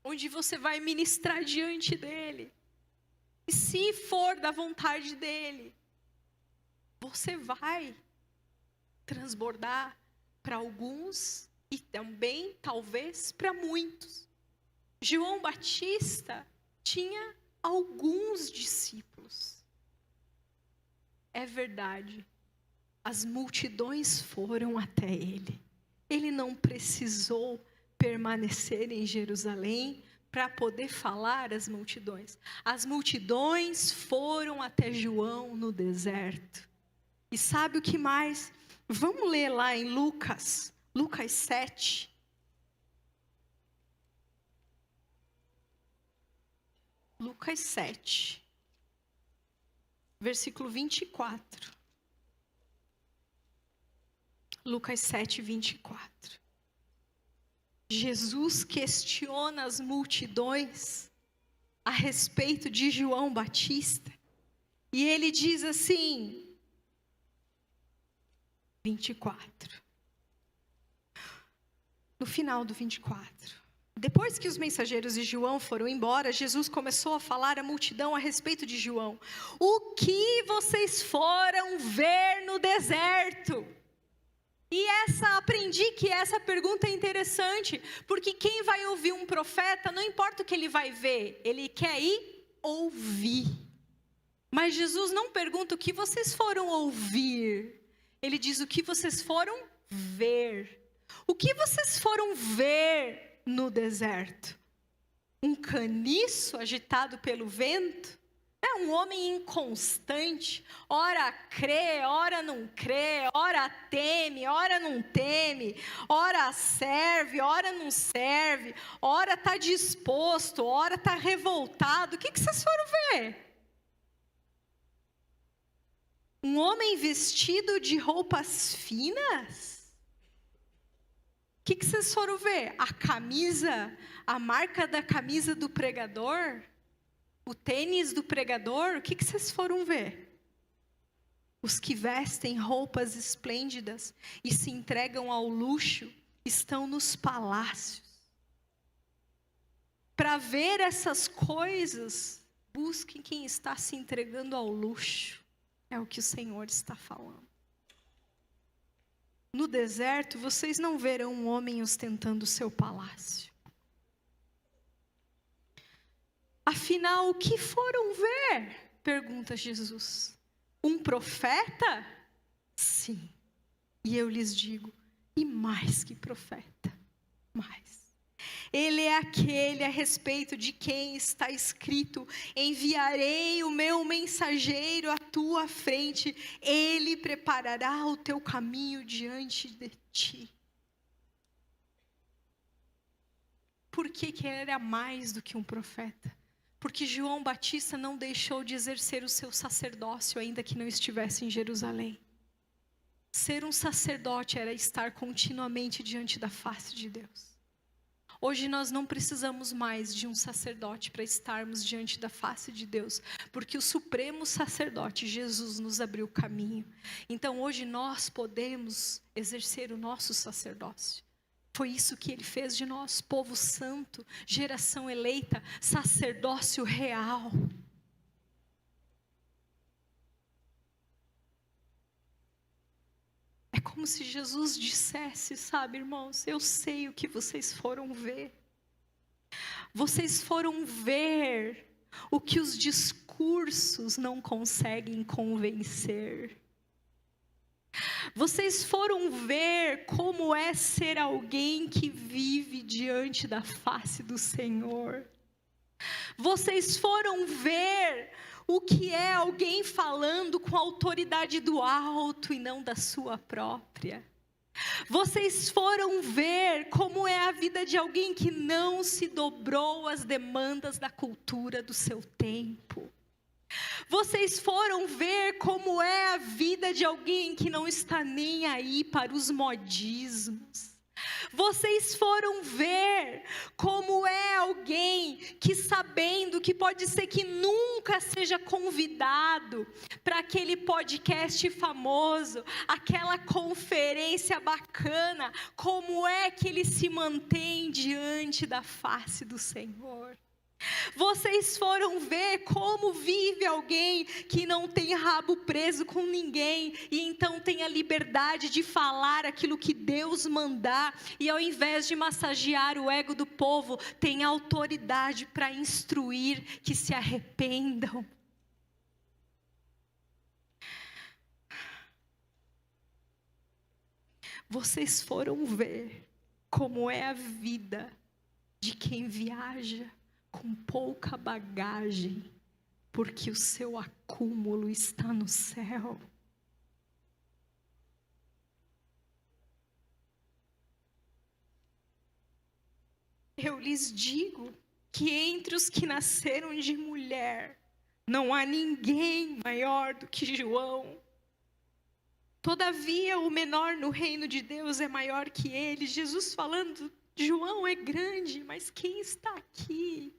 onde você vai ministrar diante dEle. E se for da vontade dEle, você vai transbordar para alguns e também, talvez, para muitos. João Batista tinha alguns discípulos. É verdade, as multidões foram até ele. Ele não precisou permanecer em Jerusalém para poder falar às multidões. As multidões foram até João no deserto. E sabe o que mais? Vamos ler lá em Lucas 7. Lucas 7, versículo 24. Lucas 7, 24. Jesus questiona as multidões a respeito de João Batista. E ele diz assim, 24. No final do 24. Depois que os mensageiros de João foram embora, Jesus começou a falar à multidão a respeito de João. O que vocês foram ver no deserto? E aprendi que essa pergunta é interessante, porque quem vai ouvir um profeta, não importa o que ele vai ver, ele quer ir ouvir. Mas Jesus não pergunta o que vocês foram ouvir. Ele diz o que vocês foram ver. O que vocês foram ver no deserto? Um caniço agitado pelo vento? É um homem inconstante, ora crê, ora não crê, ora teme, ora não teme, ora serve, ora não serve, ora está disposto, ora está revoltado. O que vocês foram ver? Um homem vestido de roupas finas? O que vocês foram ver? A camisa, a marca da camisa do pregador? O tênis do pregador? O que vocês foram ver? Os que vestem roupas esplêndidas e se entregam ao luxo estão nos palácios. Para ver essas coisas, busquem quem está se entregando ao luxo. É o que o Senhor está falando. No deserto, vocês não verão um homem ostentando o seu palácio. Afinal, o que foram ver? Pergunta Jesus. Um profeta? Sim. E eu lhes digo, e mais que profeta, mais. Ele é aquele a respeito de quem está escrito: enviarei o meu mensageiro à tua frente, ele preparará o teu caminho diante de ti. Por que ele era mais do que um profeta? Porque João Batista não deixou de exercer o seu sacerdócio, ainda que não estivesse em Jerusalém. Ser um sacerdote era estar continuamente diante da face de Deus. Hoje nós não precisamos mais de um sacerdote para estarmos diante da face de Deus, porque o supremo sacerdote, Jesus, nos abriu o caminho. Então hoje nós podemos exercer o nosso sacerdócio. Foi isso que ele fez de nós, povo santo, geração eleita, sacerdócio real. É como se Jesus dissesse, sabe, irmãos, eu sei o que vocês foram ver. Vocês foram ver o que os discursos não conseguem convencer. Vocês foram ver como é ser alguém que vive diante da face do Senhor. Vocês foram ver o que é alguém falando com a autoridade do alto e não da sua própria. Vocês foram ver como é a vida de alguém que não se dobrou às demandas da cultura do seu tempo. Vocês foram ver como é a vida de alguém que não está nem aí para os modismos. Vocês foram ver como é alguém que, sabendo que pode ser que nunca seja convidado para aquele podcast famoso, aquela conferência bacana, como é que ele se mantém diante da face do Senhor. Vocês foram ver como vive alguém que não tem rabo preso com ninguém e então tem a liberdade de falar aquilo que Deus mandar e ao invés de massagear o ego do povo, tem autoridade para instruir que se arrependam. Vocês foram ver como é a vida de quem viaja com pouca bagagem, porque o seu acúmulo está no céu. Eu lhes digo que entre os que nasceram de mulher, não há ninguém maior do que João. Todavia, o menor no reino de Deus é maior que ele. Jesus falando, João é grande, mas quem está aqui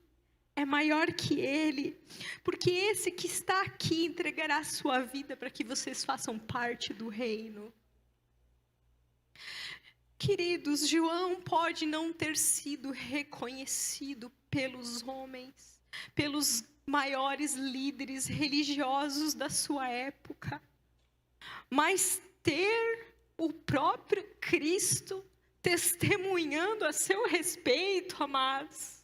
é maior que ele, porque esse que está aqui entregará a sua vida para que vocês façam parte do reino. Queridos, João pode não ter sido reconhecido pelos homens, pelos maiores líderes religiosos da sua época, mas ter o próprio Cristo testemunhando a seu respeito, amados,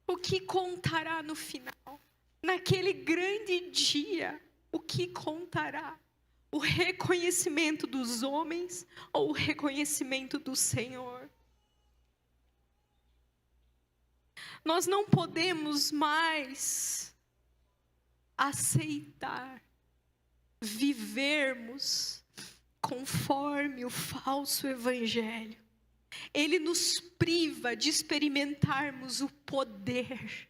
o que contará no final? naquele grande dia, o que contará? O reconhecimento dos homens ou o reconhecimento do Senhor? Nós não podemos mais aceitar vivermos conforme o falso evangelho. Ele nos priva de experimentarmos o poder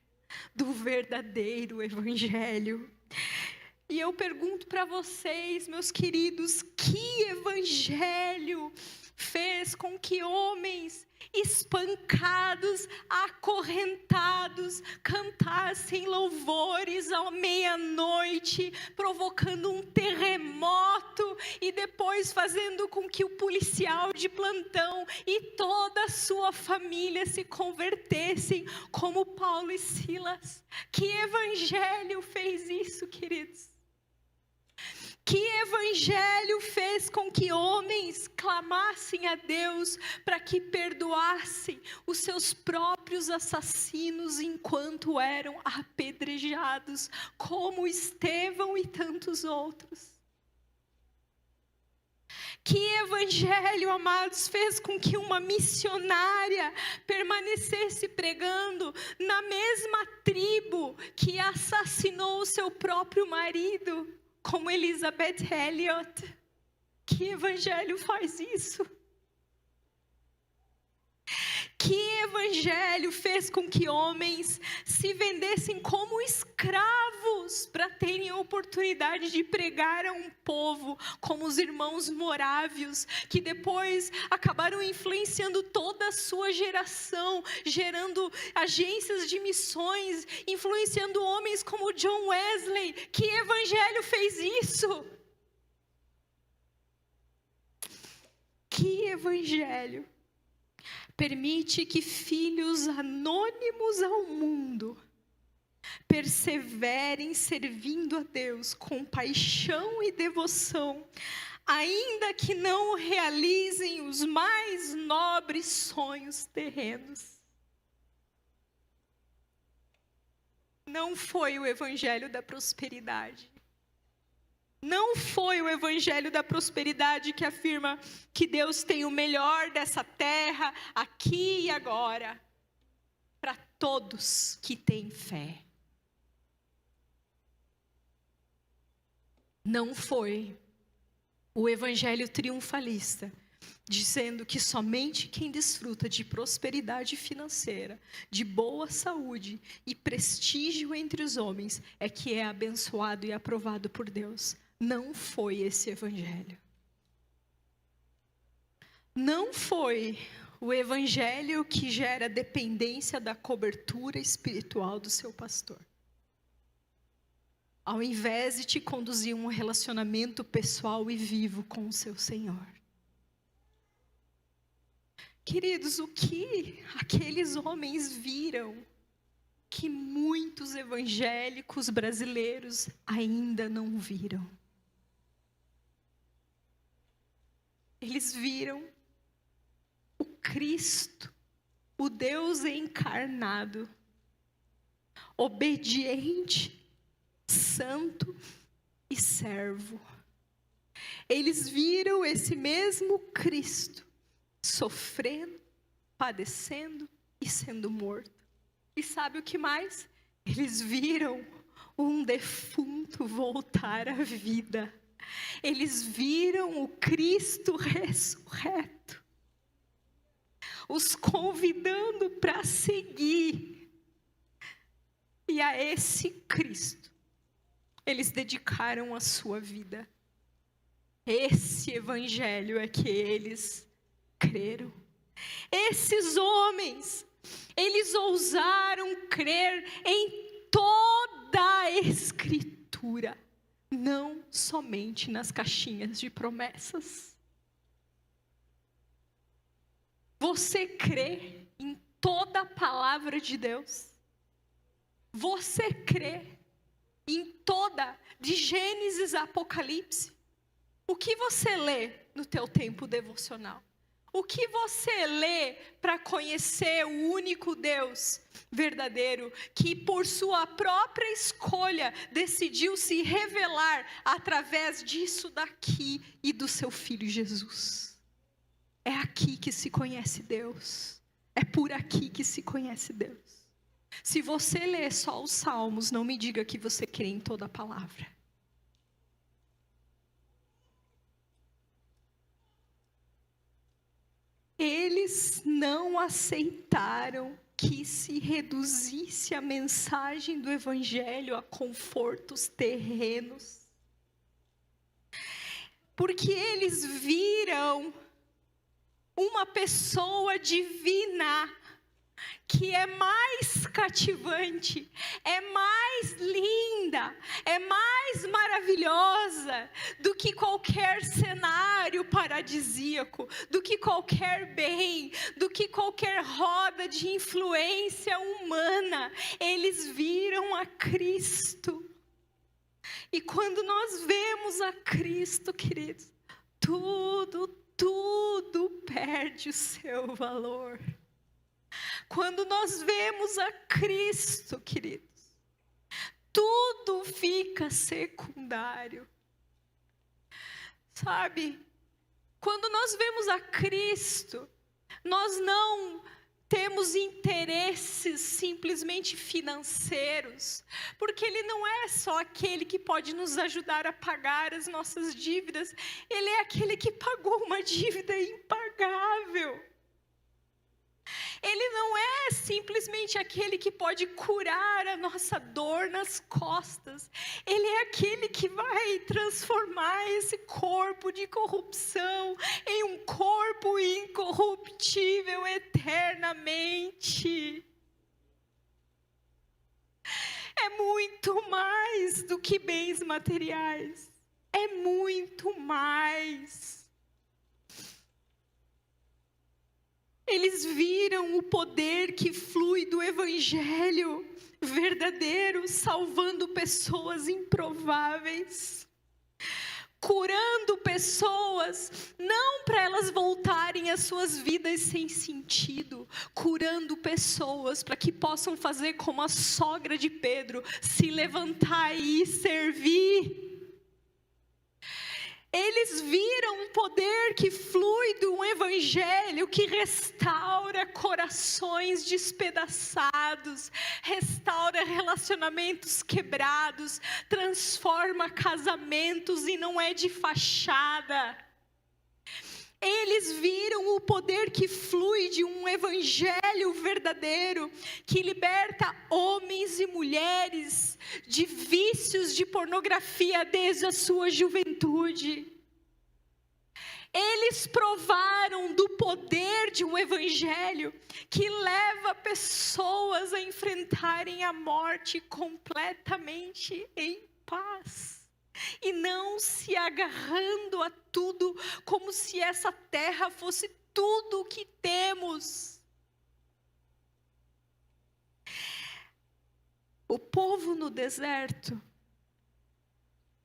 do verdadeiro evangelho. E eu pergunto para vocês, meus queridos, que evangelho fez com que homens espancados, acorrentados, cantassem louvores à meia-noite, provocando um terremoto e depois fazendo com que o policial de plantão e toda a sua família se convertessem, como Paulo e Silas? Que evangelho fez isso, queridos? Que evangelho fez com que homens clamassem a Deus para que perdoassem os seus próprios assassinos enquanto eram apedrejados, como Estevão e tantos outros? Que evangelho, amados, fez com que uma missionária permanecesse pregando na mesma tribo que assassinou o seu próprio marido, como Elizabeth Elliot? Que evangelho faz isso? Que evangelho fez com que homens se vendessem como escravos para terem a oportunidade de pregar a um povo, como os irmãos morávios, que depois acabaram influenciando toda a sua geração, gerando agências de missões, influenciando homens como John Wesley? Que evangelho fez isso? Que evangelho permite que filhos anônimos ao mundo perseverem servindo a Deus com paixão e devoção, ainda que não realizem os mais nobres sonhos terrenos? Não foi o evangelho da prosperidade. Não foi o evangelho da prosperidade que afirma que Deus tem o melhor dessa terra, aqui e agora, para todos que têm fé. Não foi o evangelho triunfalista, dizendo que somente quem desfruta de prosperidade financeira, de boa saúde e prestígio entre os homens é que é abençoado e aprovado por Deus. Não foi esse evangelho. Não foi o evangelho que gera dependência da cobertura espiritual do seu pastor, ao invés de te conduzir a um relacionamento pessoal e vivo com o seu Senhor. Queridos, o que aqueles homens viram que muitos evangélicos brasileiros ainda não viram? Eles viram o Cristo, o Deus encarnado, obediente, santo e servo. Eles viram esse mesmo Cristo sofrendo, padecendo e sendo morto. E sabe o que mais? Eles viram um defunto voltar à vida. Eles viram o Cristo ressurreto, os convidando para seguir. E a esse Cristo eles dedicaram a sua vida. Esse evangelho é que eles creram. Esses homens, eles ousaram crer em toda a Escritura, não somente nas caixinhas de promessas. Você crê em toda a palavra de Deus? Você crê em toda, de Gênesis a Apocalipse? O que você lê no teu tempo devocional? O que você lê para conhecer o único Deus verdadeiro, que por sua própria escolha decidiu se revelar através disso daqui e do seu Filho Jesus? É aqui que se conhece Deus. É por aqui que se conhece Deus. Se você lê só os Salmos, não me diga que você crê em toda a palavra. Eles não aceitaram que se reduzisse a mensagem do Evangelho a confortos terrenos. Porque eles viram uma pessoa divina, que é mais cativante, é mais linda, é mais maravilhosa do que qualquer cenário paradisíaco, do que qualquer bem, do que qualquer roda de influência humana. Eles viram a Cristo. E quando nós vemos a Cristo, queridos, tudo perde o seu valor. Quando nós vemos a Cristo, queridos, tudo fica secundário. Sabe? Quando nós vemos a Cristo, nós não temos interesses simplesmente financeiros, porque Ele não é só aquele que pode nos ajudar a pagar as nossas dívidas, Ele é aquele que pagou uma dívida impagável. Ele não é simplesmente aquele que pode curar a nossa dor nas costas. Ele é aquele que vai transformar esse corpo de corrupção em um corpo incorruptível eternamente. É muito mais do que bens materiais. É muito mais. Eles viram o poder que flui do Evangelho verdadeiro, salvando pessoas improváveis, curando pessoas, não para elas voltarem às suas vidas sem sentido, curando pessoas para que possam fazer como a sogra de Pedro, se levantar e servir. Eles viram um poder que flui do Evangelho, que restaura corações despedaçados, restaura relacionamentos quebrados, transforma casamentos e não é de fachada. Eles viram o poder que flui de um Evangelho verdadeiro, que liberta homens e mulheres de vícios de pornografia desde a sua juventude. Eles provaram do poder de um Evangelho que leva pessoas a enfrentarem a morte completamente em paz. E não se agarrando a tudo, como se essa terra fosse tudo o que temos. O povo no deserto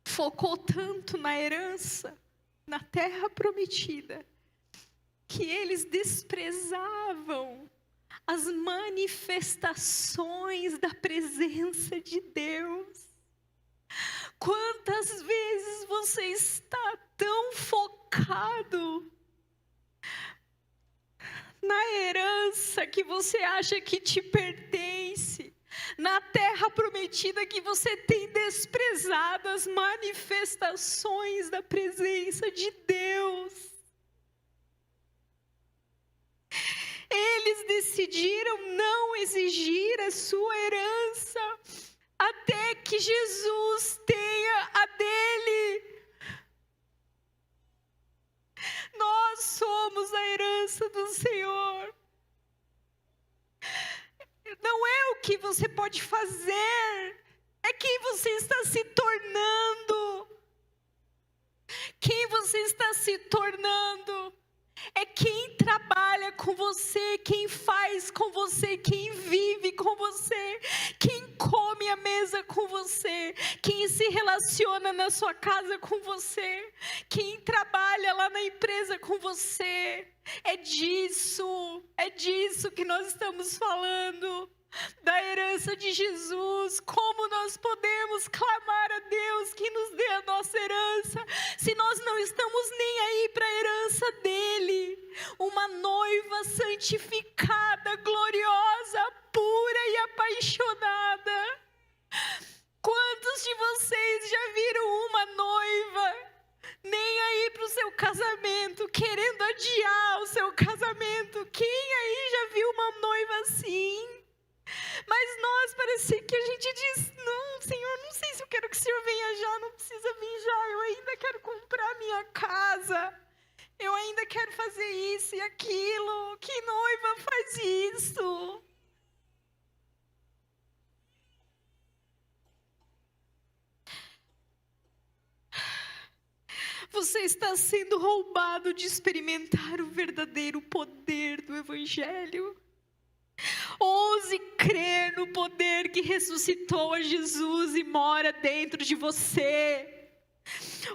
focou tanto na herança, na terra prometida, que eles desprezavam as manifestações da presença de Deus. Quantas vezes você está tão focado na herança que você acha que te pertence, na terra prometida, que você tem desprezado as manifestações da presença de Deus? Eles decidiram não exigir a sua herança até que Jesus tenha a dele. Nós somos a herança do Senhor. Não é o que você pode fazer, é quem você está se tornando. Quem você está se tornando. é quem trabalha com você, quem faz com você, quem vive com você, quem come à mesa com você, quem se relaciona na sua casa com você, quem trabalha lá na empresa com você. É disso que nós estamos falando. Da herança de Jesus. Como nós podemos clamar a Deus que nos dê a nossa herança, se nós não estamos nem aí para a herança dele? Uma noiva santificada, gloriosa, pura e apaixonada. Quantos de vocês já viram uma noiva nem aí para o seu casamento, querendo adiar o seu casamento? Quem aí já viu uma noiva assim? Mas nós parece que a gente diz: não, Senhor, não sei se eu quero que o Senhor venha já, não precisa vir já, eu ainda quero comprar minha casa, eu ainda quero fazer isso e aquilo. Que noiva faz isso? Você está sendo roubado de experimentar o verdadeiro poder do Evangelho. Ouse crer no poder que ressuscitou a Jesus e mora dentro de você.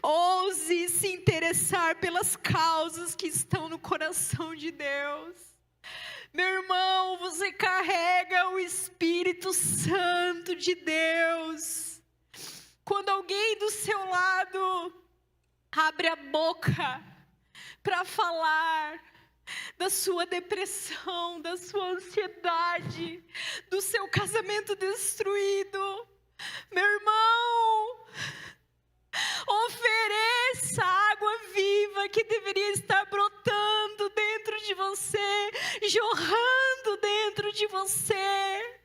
Ouse se interessar pelas causas que estão no coração de Deus. Meu irmão, você carrega o Espírito Santo de Deus. Quando alguém do seu lado abre a boca para falar da sua depressão, da sua ansiedade, do seu casamento destruído, meu irmão, ofereça a água viva que deveria estar brotando dentro de você, jorrando dentro de você.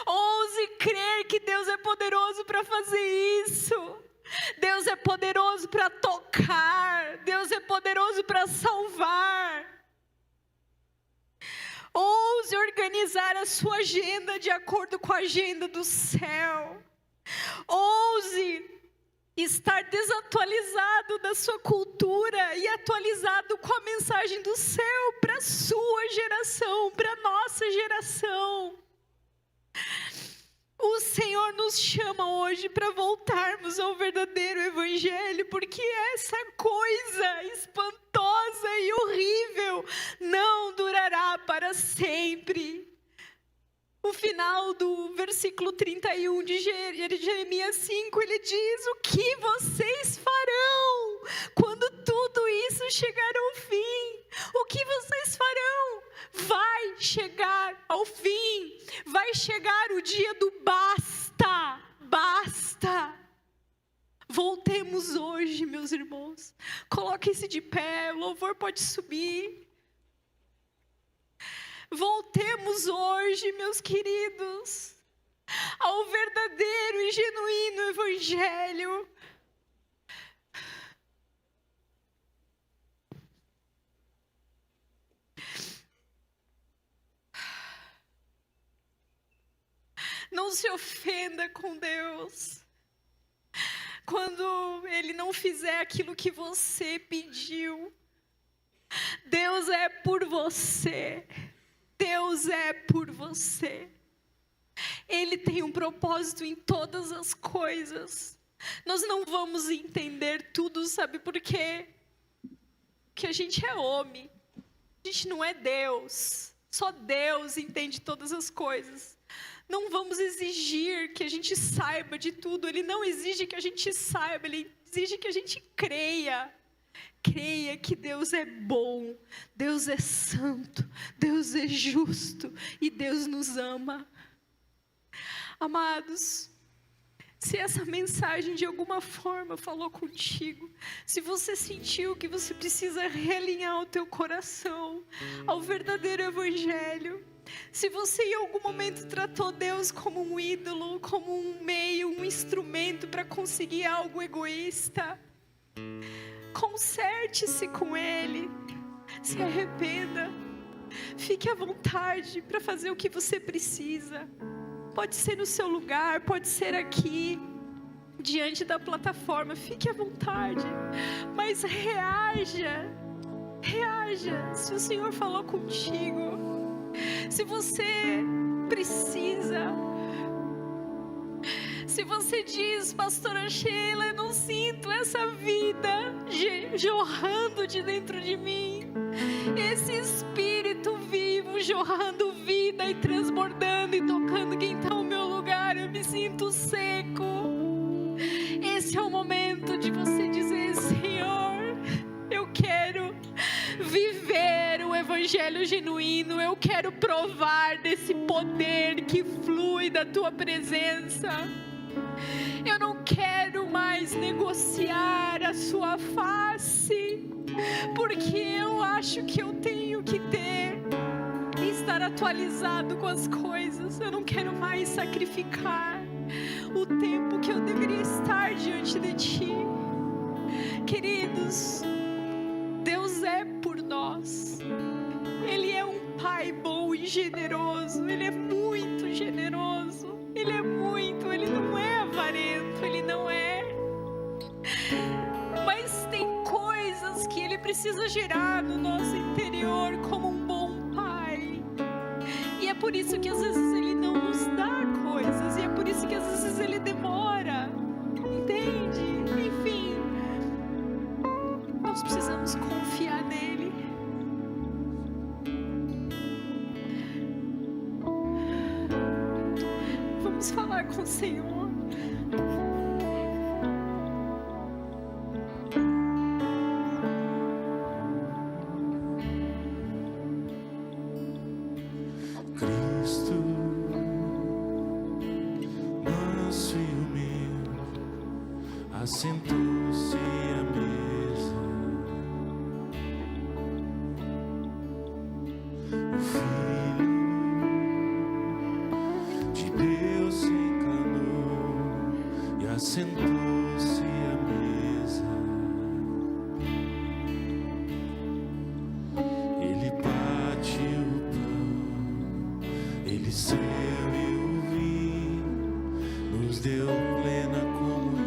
Ouse crer que Deus é poderoso para fazer isso. Deus é poderoso para tocar, Deus é poderoso para salvar. Ouse organizar a sua agenda de acordo com a agenda do céu. Ouse estar desatualizado da sua cultura e atualizado com a mensagem do céu para a sua geração, para a nossa geração. O Senhor nos chama hoje para voltarmos ao verdadeiro Evangelho, porque essa coisa espantosa e horrível não durará para sempre. O final do versículo 31 de Jeremias 5, ele diz: o que vocês farão quando tudo isso chegar ao fim? O que vocês farão? Vai chegar ao fim, vai chegar o dia do basta, basta. Voltemos hoje, meus irmãos. Coloquem-se de pé, o louvor pode subir. Voltemos hoje, meus queridos, ao verdadeiro e genuíno Evangelho. Não se ofenda com Deus quando Ele não fizer aquilo que você pediu. Deus é por você. Deus é por você. Ele tem um propósito em todas as coisas. Nós não vamos entender tudo, sabe por quê? Porque a gente é homem. A gente não é Deus. Só Deus entende todas as coisas. Não vamos exigir que a gente saiba de tudo. Ele não exige que a gente saiba, Ele exige que a gente creia. Creia que Deus é bom, Deus é santo, Deus é justo e Deus nos ama. Amados, se essa mensagem de alguma forma falou contigo, se você sentiu que você precisa realinhar o teu coração ao verdadeiro Evangelho, se você em algum momento tratou Deus como um ídolo, como um meio, um instrumento para conseguir algo egoísta, conserte-se com Ele, se arrependa, fique à vontade para fazer o que você precisa. Pode ser no seu lugar, pode ser aqui, diante da plataforma, fique à vontade, mas reaja Reaja se o Senhor falou contigo. Se você precisa, se você diz, pastora Sheila, eu não sinto essa vida jorrando de dentro de mim, esse espírito vivo jorrando vida e transbordando e tocando quem está ao meu lugar, eu me sinto seco. Esse é o momento de você dizer, Senhor, eu quero viver o evangelho genuíno, eu quero provar desse poder que flui da tua presença. Eu não quero mais negociar a sua face, porque eu acho que eu tenho que ter e estar atualizado com as coisas. Eu não quero mais sacrificar o tempo que eu deveria estar diante de ti. Queridos, Deus é por nós. Ele é um Pai bom e generoso. Ele é muito generoso. Ele é muito, Ele não é avarento, Ele não é. Mas tem coisas que Ele precisa gerar no nosso interior como um bom Pai. E é por isso que às vezes Ele não nos dá coisas. E é por isso que às vezes Ele demora. Entende? Enfim, nós precisamos confiar nele. Vamos falar com o Senhor. Cristo, manso e humilde, assentou-se à mesa. O Filho de Deus se encarnou e assentou-se à mesa. Ele partiu o pão, Ele serviu o vinho, nos deu plena comunhão.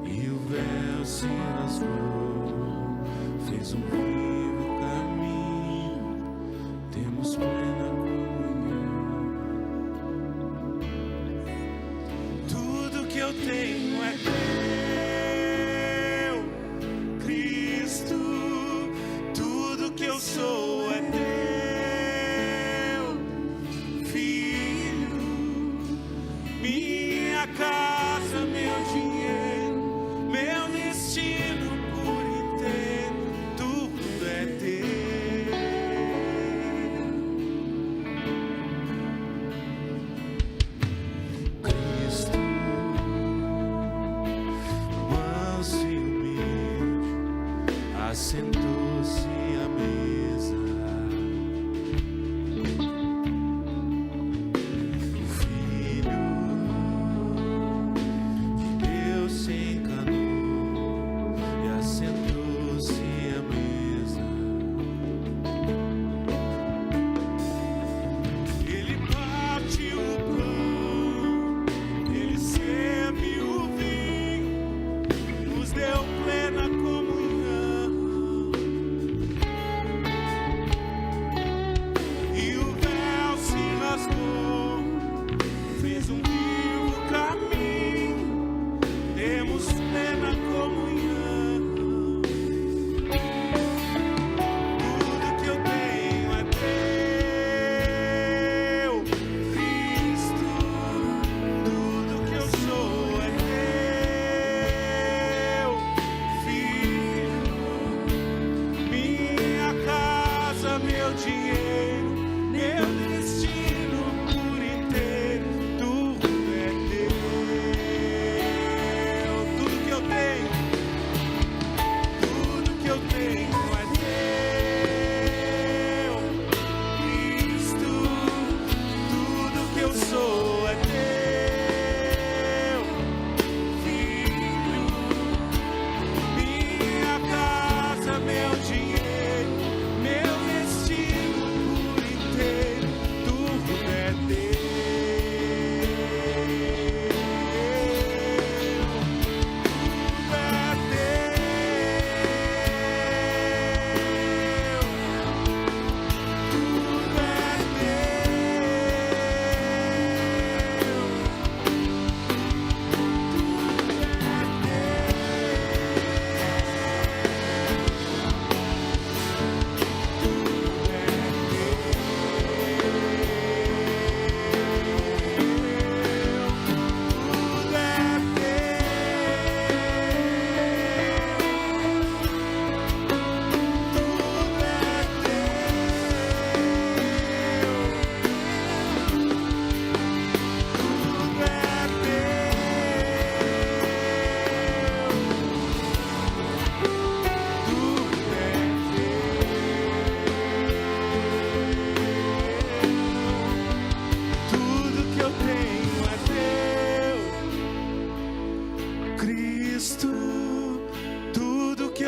E o véu se rasgou, fez um vivo caminho, temos plena comunhão. Tudo que eu tenho é teu, Cristo. Tudo que eu sou é teu, Filho. Minha casa, meu dinheiro, meu destino por inteiro, tudo é teu. Cristo, manso e humilde, assentou-se à mesa. O Filho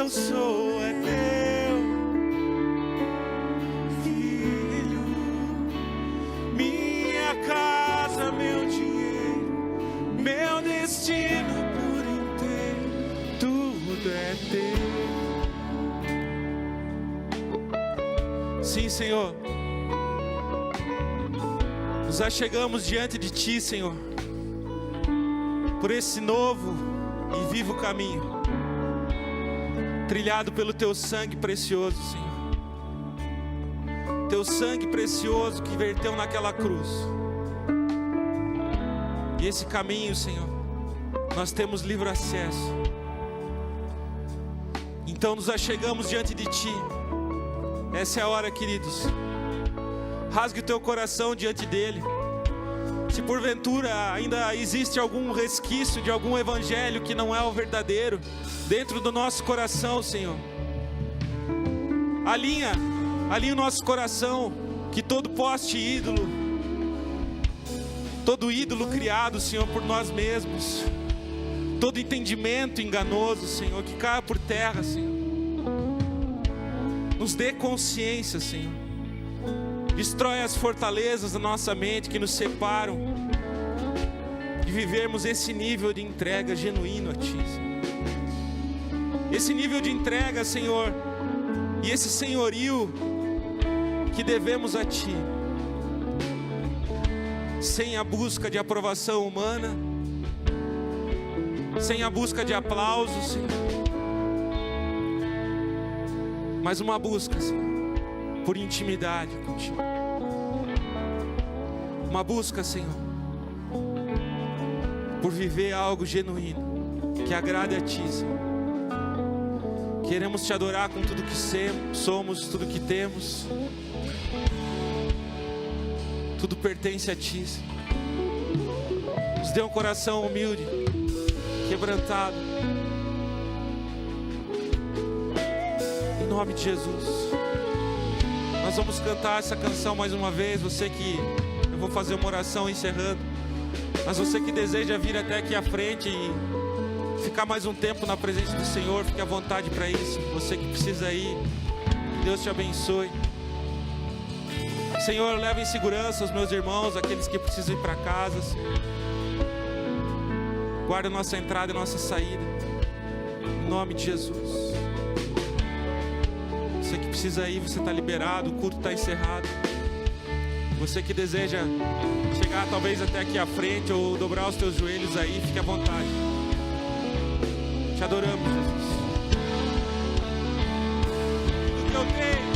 eu sou é teu filho. Minha casa, meu dinheiro, meu destino por inteiro, tudo é teu. Sim, Senhor. Nos achegamos diante de Ti, Senhor, por esse novo e vivo caminho, trilhado pelo Teu sangue precioso, Senhor. Teu sangue precioso que verteu naquela cruz. E esse caminho, Senhor, nós temos livre acesso. Então nos achegamos diante de Ti. Essa é a hora, queridos. Rasgue o teu coração diante dele. Se porventura ainda existe algum resquício de algum evangelho que não é o verdadeiro dentro do nosso coração, Senhor, alinha o nosso coração, que todo poste ídolo, todo ídolo criado, Senhor, por nós mesmos, todo entendimento enganoso, Senhor, que caia por terra, Senhor. Nos dê consciência, Senhor. Destrói as fortalezas da nossa mente que nos separam de vivermos esse nível de entrega genuíno a Ti, Senhor. Esse nível de entrega, Senhor, e esse senhorio que devemos a Ti, sem a busca de aprovação humana, sem a busca de aplausos, Senhor, mas uma busca, Senhor, por intimidade contigo. Uma busca, Senhor, por viver algo genuíno, que agrade a Ti, Senhor. Queremos Te adorar com tudo que somos, tudo que temos. Tudo pertence a Ti, Senhor. Nos dê um coração humilde, quebrantado. Em nome de Jesus. Nós vamos cantar essa canção mais uma vez. Você que... eu vou fazer uma oração encerrando. Mas você que deseja vir até aqui à frente e ficar mais um tempo na presença do Senhor, fique à vontade para isso. Você que precisa ir, que Deus te abençoe. Senhor, leva em segurança os meus irmãos, aqueles que precisam ir para casa. Guarda a nossa entrada e a nossa saída. Em nome de Jesus. Você que precisa ir, você está liberado, o culto está encerrado. Você que deseja chegar talvez até aqui à frente ou dobrar os teus joelhos aí, fique à vontade. Te adoramos, Jesus. Tudo que eu tenho